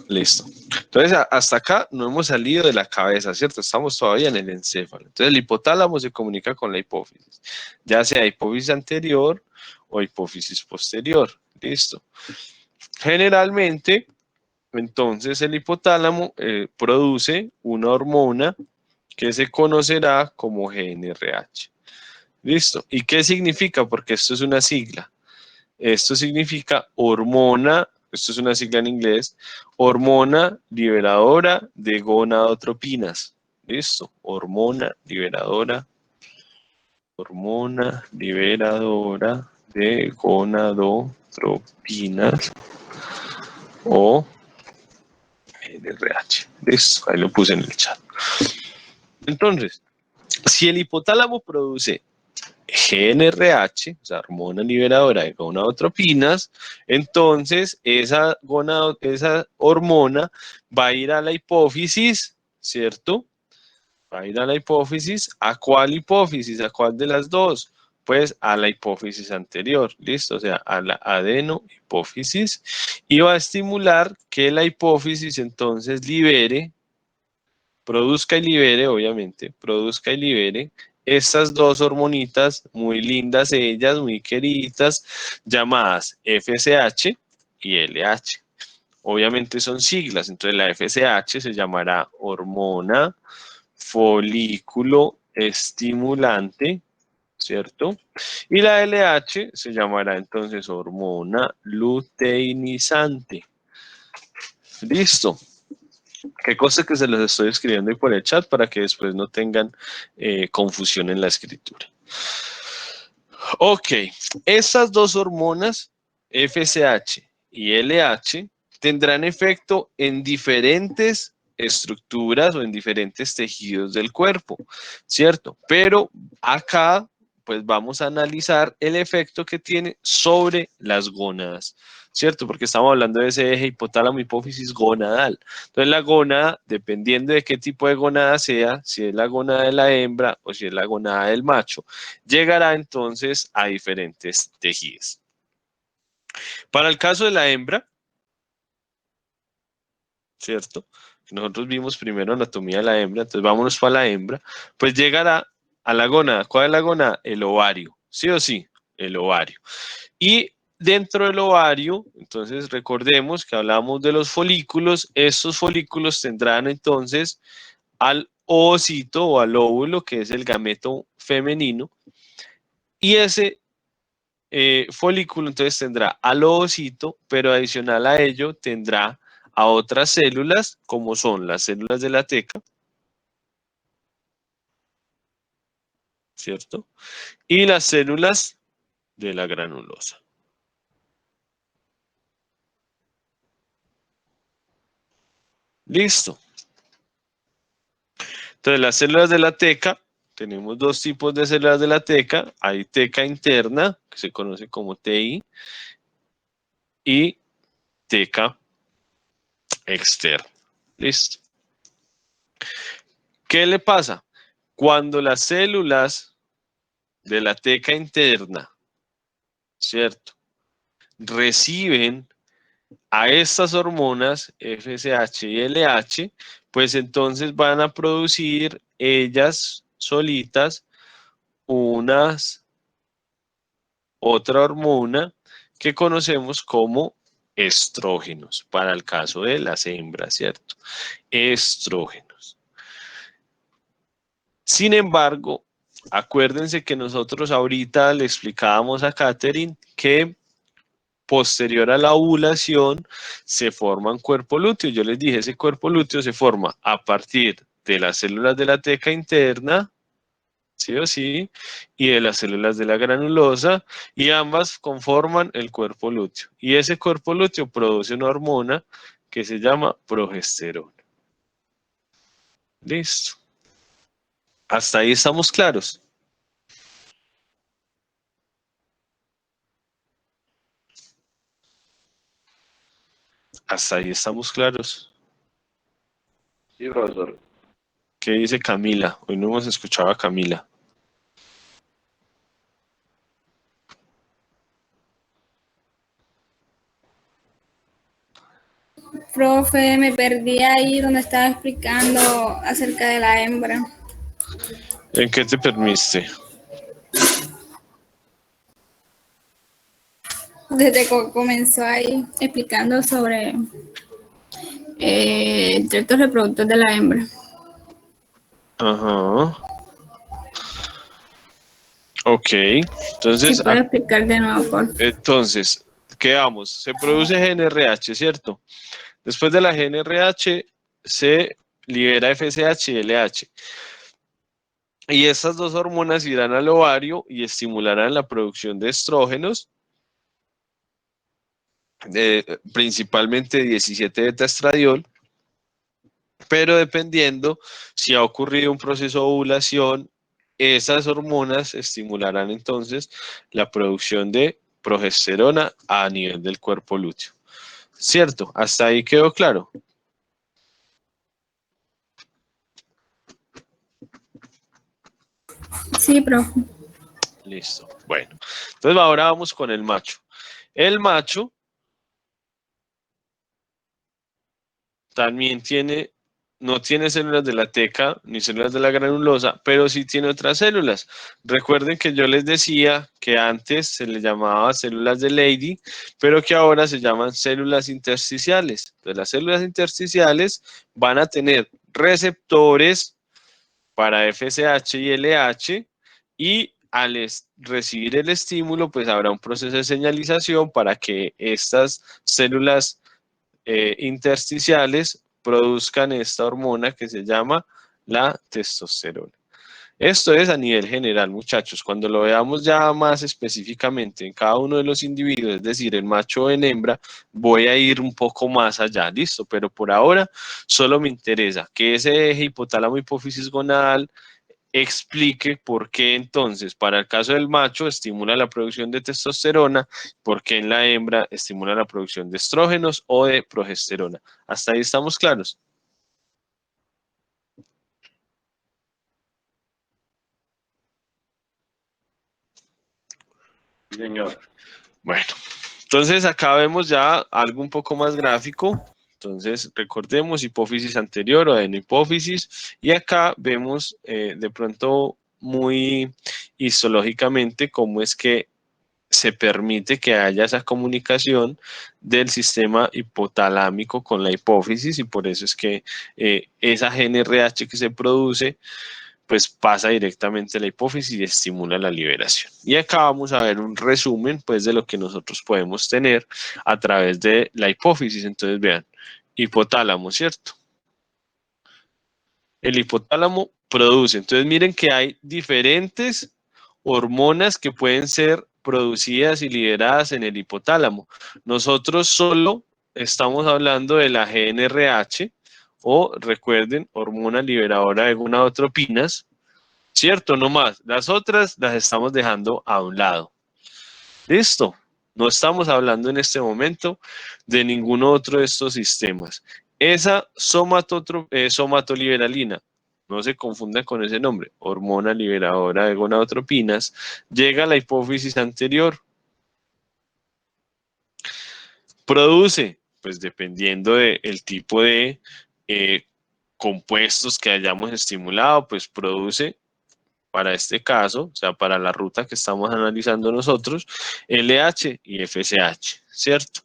listo. Entonces, hasta acá no hemos salido de la cabeza, ¿cierto? Estamos todavía en el encéfalo. Entonces, el hipotálamo se comunica con la hipófisis, ya sea hipófisis anterior o hipófisis posterior. Listo. Generalmente, entonces, el hipotálamo produce una hormona que se conocerá como GnRH. Listo. ¿Y qué significa? Porque esto es una sigla. Esto significa hormona, esto es una sigla en inglés, hormona liberadora de gonadotropinas. ¿Listo? Hormona liberadora de gonadotropinas o NRH. Listo, ahí lo puse en el chat. Entonces, si el hipotálamo produce GnRH, o sea, hormona liberadora de gonadotropinas, entonces esa hormona va a ir a la hipófisis, ¿cierto? Va a ir a la hipófisis. ¿A cuál hipófisis? ¿A cuál de las dos? Pues a la hipófisis anterior, ¿listo? O sea, a la adenohipófisis, y va a estimular que la hipófisis entonces produzca y libere, obviamente, produzca y libere estas dos hormonitas muy lindas, ellas muy queridas, llamadas FSH y LH. Obviamente son siglas, entonces la FSH se llamará hormona folículo estimulante, ¿cierto? Y la LH se llamará entonces hormona luteinizante. Listo. Qué cosa que se los estoy escribiendo ahí por el chat para que después no tengan confusión en la escritura. Ok, estas dos hormonas, FSH y LH, tendrán efecto en diferentes estructuras o en diferentes tejidos del cuerpo, ¿cierto? Pero acá, pues vamos a analizar el efecto que tiene sobre las gónadas, ¿cierto? Porque estamos hablando de ese eje hipotálamo hipófisis gonadal. Entonces la gónada, dependiendo de qué tipo de gónada sea, si es la gónada de la hembra o si es la gónada del macho, llegará entonces a diferentes tejidos. Para el caso de la hembra, ¿cierto? Nosotros vimos primero anatomía de la hembra, entonces vámonos para la hembra, pues llegará a la gónada. ¿Cuál es la gónada? El ovario, ¿sí o sí? El ovario. Y dentro del ovario, entonces recordemos que hablamos de los folículos. Estos folículos tendrán entonces al ovocito o al óvulo, que es el gameto femenino, y ese folículo entonces tendrá al ovocito, pero adicional a ello tendrá a otras células, como son las células de la teca, ¿cierto? Y las células de la granulosa. Listo. Entonces las células de la teca tenemos dos tipos de células de la teca. Hay teca interna, que se conoce como TI, y teca externa. ¿Listo? ¿Qué le pasa? Cuando las células de la teca interna, ¿cierto?, reciben a estas hormonas FSH y LH, pues entonces van a producir ellas solitas otra hormona que conocemos como estrógenos, para el caso de las hembras, ¿cierto? Estrógenos. Sin embargo, acuérdense que nosotros ahorita le explicábamos a Katherine que posterior a la ovulación se forma un cuerpo lúteo. Yo les dije, ese cuerpo lúteo se forma a partir de las células de la teca interna, sí o sí, y de las células de la granulosa, y ambas conforman el cuerpo lúteo. Y ese cuerpo lúteo produce una hormona que se llama progesterona. Listo. Hasta ahí estamos claros. Hasta ahí estamos claros. Sí, profesor. ¿Qué dice Camila? Hoy no hemos escuchado a Camila. Profe, me perdí ahí donde estaba explicando acerca de la hembra. ¿En qué te permiste? Desde que comenzó ahí explicando sobre el tracto reproductor de la hembra. Ajá. Ok, entonces, ¿Se puede explicar de nuevo, por favor? entonces, quedamos. Se produce GNRH, ¿cierto? Después de la GNRH se libera FSH y LH. Y estas dos hormonas irán al ovario y estimularán la producción de estrógenos, principalmente 17-beta-estradiol, pero dependiendo si ha ocurrido un proceso de ovulación, esas hormonas estimularán entonces la producción de progesterona a nivel del cuerpo lúteo. ¿Cierto? ¿Hasta ahí quedó claro? Sí, profe. Listo. Bueno, entonces ahora vamos con el macho. El macho también no tiene células de la teca ni células de la granulosa, pero sí tiene otras células. Recuerden que yo les decía que antes se les llamaba células de Leydig, pero que ahora se llaman células intersticiales. Entonces, las células intersticiales van a tener receptores para FSH y LH, y al recibir el estímulo, pues habrá un proceso de señalización para que estas células intersticiales produzcan esta hormona que se llama la testosterona. Esto es a nivel general, muchachos. Cuando lo veamos ya más específicamente en cada uno de los individuos, es decir, en macho o en hembra, voy a ir un poco más allá, listo. Pero por ahora solo me interesa que ese eje hipotálamo hipófisis gonadal explique por qué entonces para el caso del macho estimula la producción de testosterona, por qué en la hembra estimula la producción de estrógenos o de progesterona. ¿Hasta ahí estamos claros? Sí, señor. Bueno, entonces acá vemos ya algo un poco más gráfico. Entonces recordemos hipófisis anterior o adenohipófisis, y acá vemos de pronto muy histológicamente cómo es que se permite que haya esa comunicación del sistema hipotalámico con la hipófisis, y por eso es que esa GNRH que se produce pues pasa directamente a la hipófisis y estimula la liberación. Y acá vamos a ver un resumen pues de lo que nosotros podemos tener a través de la hipófisis. Entonces vean, hipotálamo, ¿cierto? El hipotálamo produce, entonces miren que hay diferentes hormonas que pueden ser producidas y liberadas en el hipotálamo. Nosotros solo estamos hablando de la GNRH, o recuerden, hormona liberadora de gonadotropinas, ¿Cierto? No más. Las otras las estamos dejando a un lado. Listo. No estamos hablando en este momento de ninguno otro de estos sistemas. Esa somatoliberalina, no se confundan con ese nombre, hormona liberadora de gonadotropinas, llega a la hipófisis anterior. Produce, pues dependiendo del tipo de compuestos que hayamos estimulado, pues produce para este caso, o sea, para la ruta que estamos analizando nosotros, LH y FSH, ¿cierto?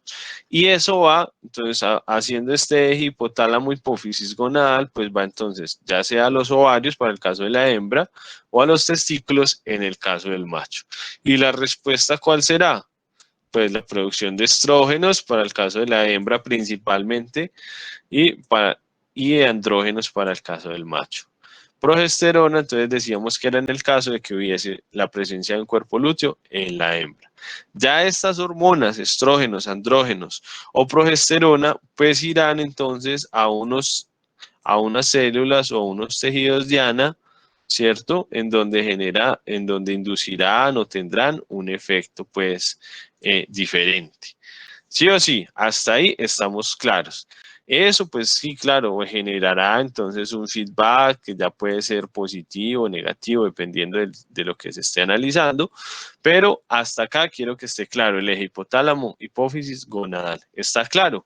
Y eso va, entonces, haciendo este eje hipotálamo hipófisis gonadal, pues va entonces, ya sea a los ovarios para el caso de la hembra, o a los testículos en el caso del macho. ¿Y la respuesta cuál será? Pues la producción de estrógenos para el caso de la hembra principalmente, y de andrógenos para el caso del macho. Progesterona, entonces decíamos que era en el caso de que hubiese la presencia de un cuerpo lúteo en la hembra. Ya estas hormonas, estrógenos, andrógenos o progesterona, pues irán entonces a unas células o unos tejidos diana, ¿cierto? En donde inducirán o tendrán un efecto pues diferente. Sí o sí, hasta ahí estamos claros. Eso, pues sí, claro, generará entonces un feedback que ya puede ser positivo o negativo, dependiendo de lo que se esté analizando, pero hasta acá quiero que esté claro el eje hipotálamo, hipófisis, gonadal. ¿Está claro?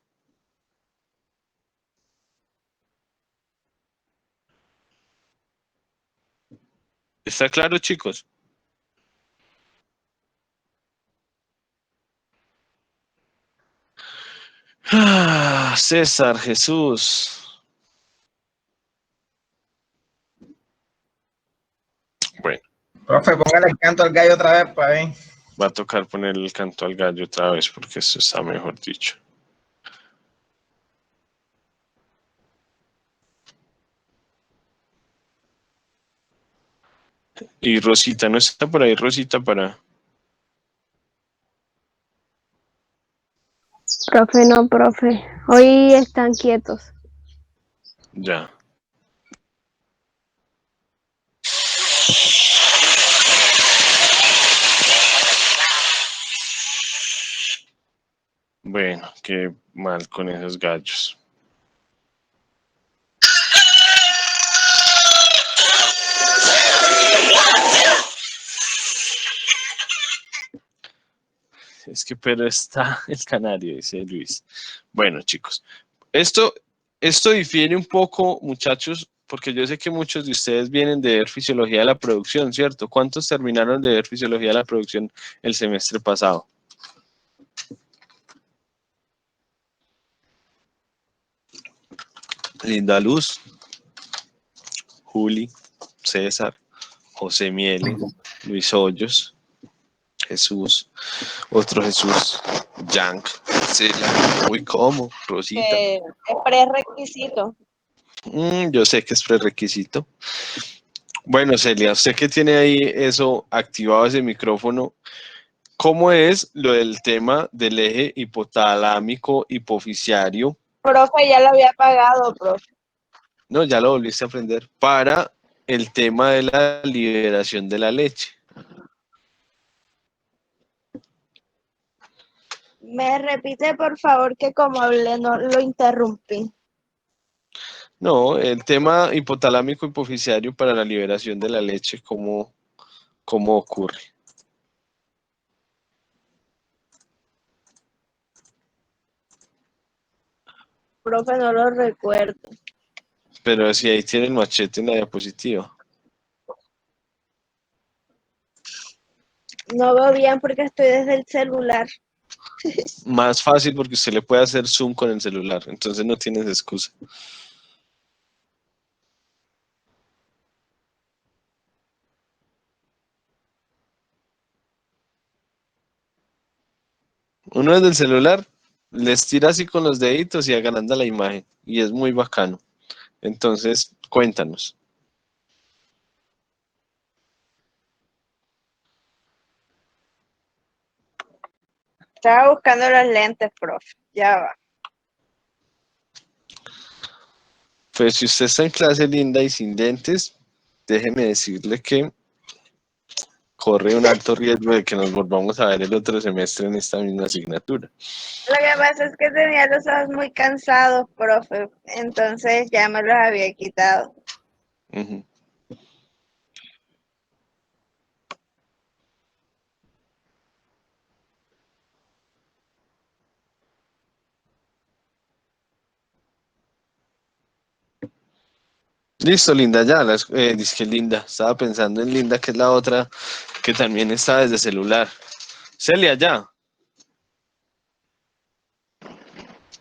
¿Está claro, chicos? César, Jesús. Bueno. Profe, póngale el canto al gallo otra vez para ver. Va a tocar poner el canto al gallo otra vez porque eso está mejor dicho. Y Rosita, ¿no está por ahí Rosita para...? Profe, no, profe. Hoy están quietos. Ya. Bueno, qué mal con esos gallos. Es que pero está el canario, dice Luis. Bueno, chicos, esto difiere un poco, muchachos, porque yo sé que muchos de ustedes vienen de ver fisiología de la producción, ¿cierto? ¿Cuántos terminaron de ver fisiología de la producción el semestre pasado? Linda Luz, Juli, César, José Miele, Luis Hoyos, Jesús, otro Jesús, Yank, Celia, uy, ¿cómo? Rosita. Es prerequisito. Yo sé que es prerequisito. Bueno, Celia, usted que tiene ahí eso activado, ese micrófono, ¿cómo es lo del tema del eje hipotalámico hipofisiario? Profe, ya lo había pagado, profe. No, ya lo volviste a aprender. Para el tema de la liberación de la leche. Me repite, por favor, que como hablé no lo interrumpí. No, el tema hipotalámico hipofisiario para la liberación de la leche, ¿cómo ocurre? Profe, no lo recuerdo. Pero si ahí tiene el machete en la diapositiva. No veo bien porque estoy desde el celular. Más fácil porque usted le puede hacer zoom con el celular, entonces no tienes excusa. Uno desde el celular les tira así con los deditos y agranda la imagen y es muy bacano. Entonces, cuéntanos. Estaba buscando los lentes, profe. Ya va. Pues si usted está en clase linda y sin lentes, déjeme decirle que corre un alto riesgo de que nos volvamos a ver el otro semestre en esta misma asignatura. Lo que pasa es que tenía los ojos muy cansados, profe, entonces ya me los había quitado. Ujú. Listo, Linda, ya, dizque Linda, estaba pensando en Linda, que es la otra que también está desde celular. Celia, ya.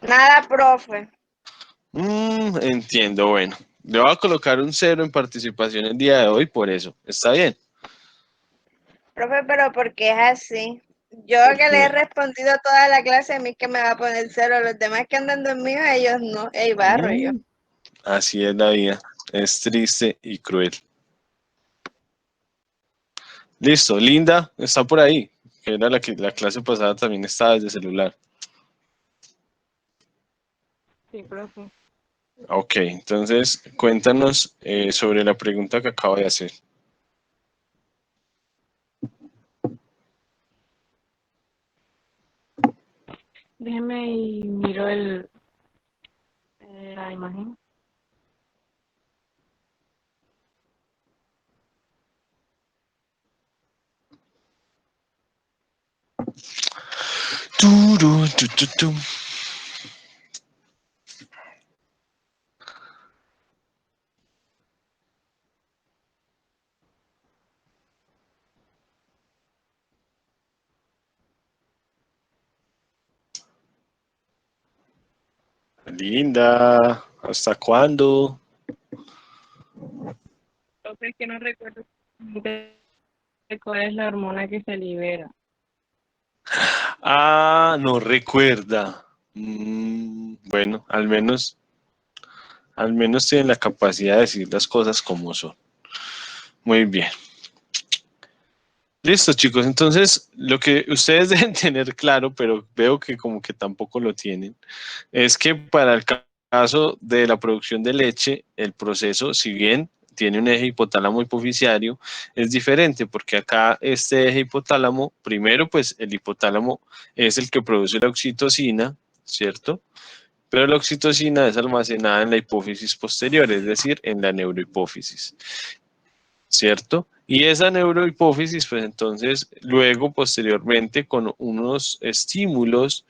Nada, profe. Entiendo, bueno. Le voy a colocar un 0 en participación el día de hoy por eso. ¿Está bien? Profe, pero ¿por qué es así? Yo que le he respondido toda la clase, a mí que me va a poner 0, los demás que andan dormidos, ellos no, ey, barro yo. Así es la vida. Es triste y cruel. Listo, Linda, está por ahí. Que era la que la clase pasada también estaba desde celular. Sí, profe. Ok, entonces cuéntanos sobre la pregunta que acabo de hacer. Déjeme y miro la imagen. Turu, tu, tu, tu. Linda, ¿hasta cuándo? Profe, es que no recuerdo cuál es la hormona que se libera. Ah, no recuerda. Bueno, al menos tienen la capacidad de decir las cosas como son. Muy bien. Listo, chicos. Entonces, lo que ustedes deben tener claro, pero veo que como que tampoco lo tienen, es que para el caso de la producción de leche, el proceso, si bien tiene un eje hipotálamo hipoficiario, es diferente porque acá este eje hipotálamo, primero pues el hipotálamo es el que produce la oxitocina, ¿cierto? Pero la oxitocina es almacenada en la hipófisis posterior, es decir, en la neurohipófisis, ¿cierto? Y esa neurohipófisis, pues entonces, luego, posteriormente, con unos estímulos,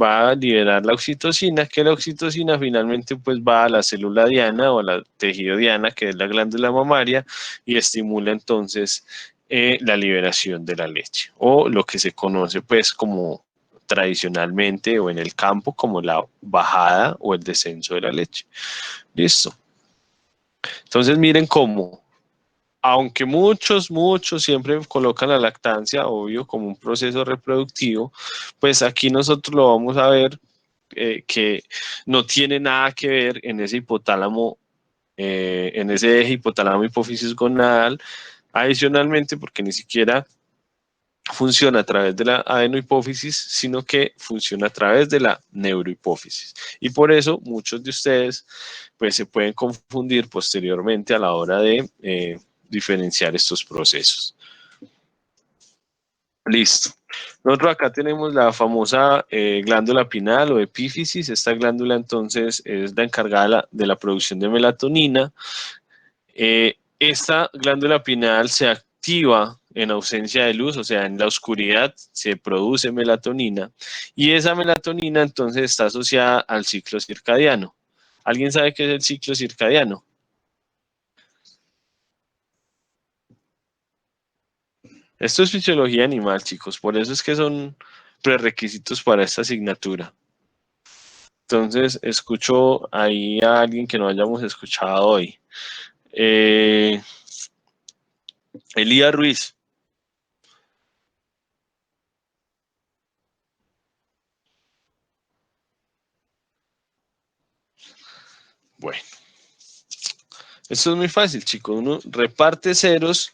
va a liberar la oxitocina, que la oxitocina finalmente pues va a la célula diana o a la tejido diana, que es la glándula mamaria, y estimula entonces la liberación de la leche, o lo que se conoce pues como tradicionalmente o en el campo como la bajada o el descenso de la leche. Listo. Entonces miren cómo, aunque muchos siempre colocan la lactancia, obvio, como un proceso reproductivo, pues aquí nosotros lo vamos a ver que no tiene nada que ver en ese hipotálamo, en ese eje hipotálamo hipófisis gonadal, adicionalmente porque ni siquiera funciona a través de la adenohipófisis, sino que funciona a través de la neurohipófisis. Y por eso muchos de ustedes pues se pueden confundir posteriormente a la hora de diferenciar estos procesos. Listo. Nosotros acá tenemos la famosa glándula pineal o epífisis. Esta glándula entonces es la encargada de la producción de melatonina. Esta glándula pineal se activa en ausencia de luz, o sea, en la oscuridad se produce melatonina y esa melatonina entonces está asociada al ciclo circadiano. ¿Alguien sabe qué es el ciclo circadiano? Esto es fisiología animal, chicos, por eso es que son prerequisitos para esta asignatura. Entonces, escucho ahí a alguien que no hayamos escuchado hoy. Elías Ruiz. Bueno, esto es muy fácil, chicos. Uno reparte ceros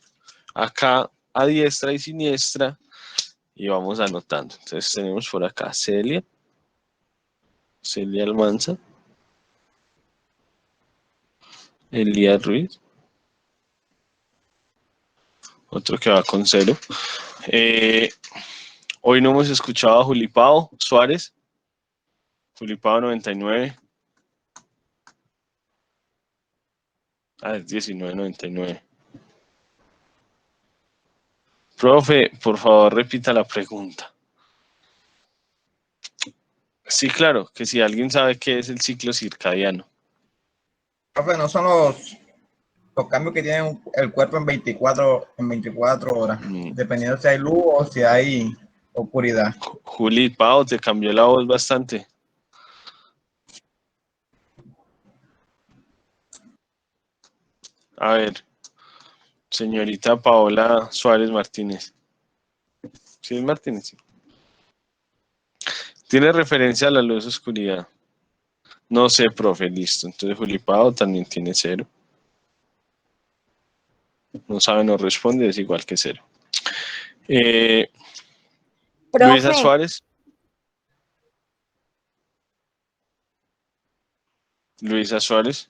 acá a diestra y siniestra y vamos anotando. Entonces tenemos por acá Celia Almanza, Elías Ruiz, Otro que va con 0. Hoy no hemos escuchado a Julipao Suárez. Julipao 99. Es 19.99. Profe, por favor, repita la pregunta. Sí, claro, que si alguien sabe qué es el ciclo circadiano. Profe, no son los cambios que tiene el cuerpo en 24 horas, dependiendo si hay luz o si hay oscuridad. Juli, Pau, te cambió la voz bastante. A ver, señorita Paola Suárez Martínez. ¿Sí es Martínez? Sí. Tiene referencia a la luz oscuridad. No sé, profe, listo. Entonces Juli Pau también tiene 0. No sabe, no responde, es igual que 0. Luisa Suárez. Luisa Suárez.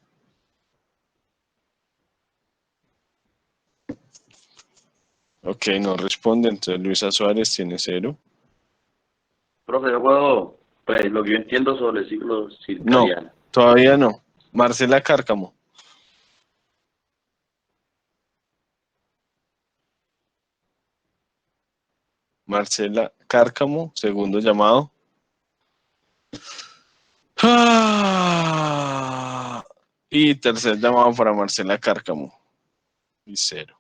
Ok, no responde, entonces Luisa Suárez tiene 0. Profe, yo puedo, pues lo que yo entiendo sobre el ciclo No, circadiano. todavía no. Marcela Cárcamo. Marcela Cárcamo, segundo llamado. Y tercer llamado para Marcela Cárcamo. Y 0.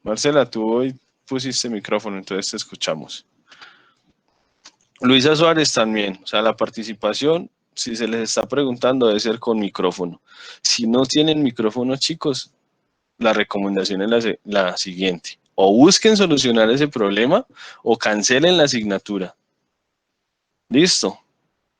Marcela, tú hoy pusiste micrófono, entonces te escuchamos. Luisa Suárez también, o sea, la participación, si se les está preguntando, debe ser con micrófono. Si no tienen micrófono, chicos, la recomendación es la siguiente. O busquen solucionar ese problema o cancelen la asignatura. Listo.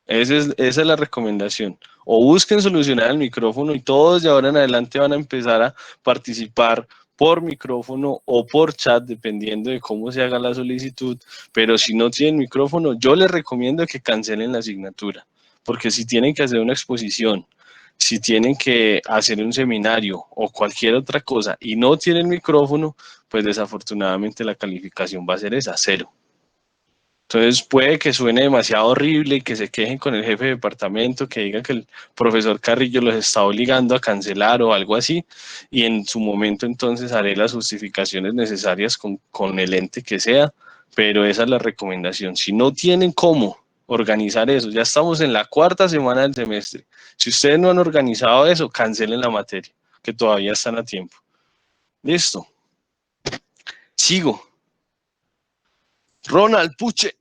Esa es la recomendación. O busquen solucionar el micrófono y todos de ahora en adelante van a empezar a participar por micrófono o por chat, dependiendo de cómo se haga la solicitud. Pero si no tienen micrófono, yo les recomiendo que cancelen la asignatura. Porque si tienen que hacer una exposición, si tienen que hacer un seminario o cualquier otra cosa y no tienen micrófono, pues desafortunadamente la calificación va a ser esa, 0. Entonces puede que suene demasiado horrible y que se quejen con el jefe de departamento, que digan que el profesor Carrillo los está obligando a cancelar o algo así, y en su momento entonces haré las justificaciones necesarias con el ente que sea, pero esa es la recomendación. Si no tienen cómo organizar eso, ya estamos en la 4ª semana del semestre. Si ustedes no han organizado eso, cancelen la materia, que todavía están a tiempo. Listo. Sigo. Ronald Puche.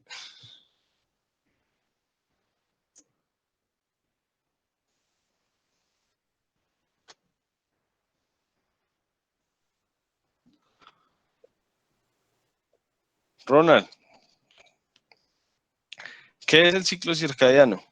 Ronald, ¿qué es el ciclo circadiano?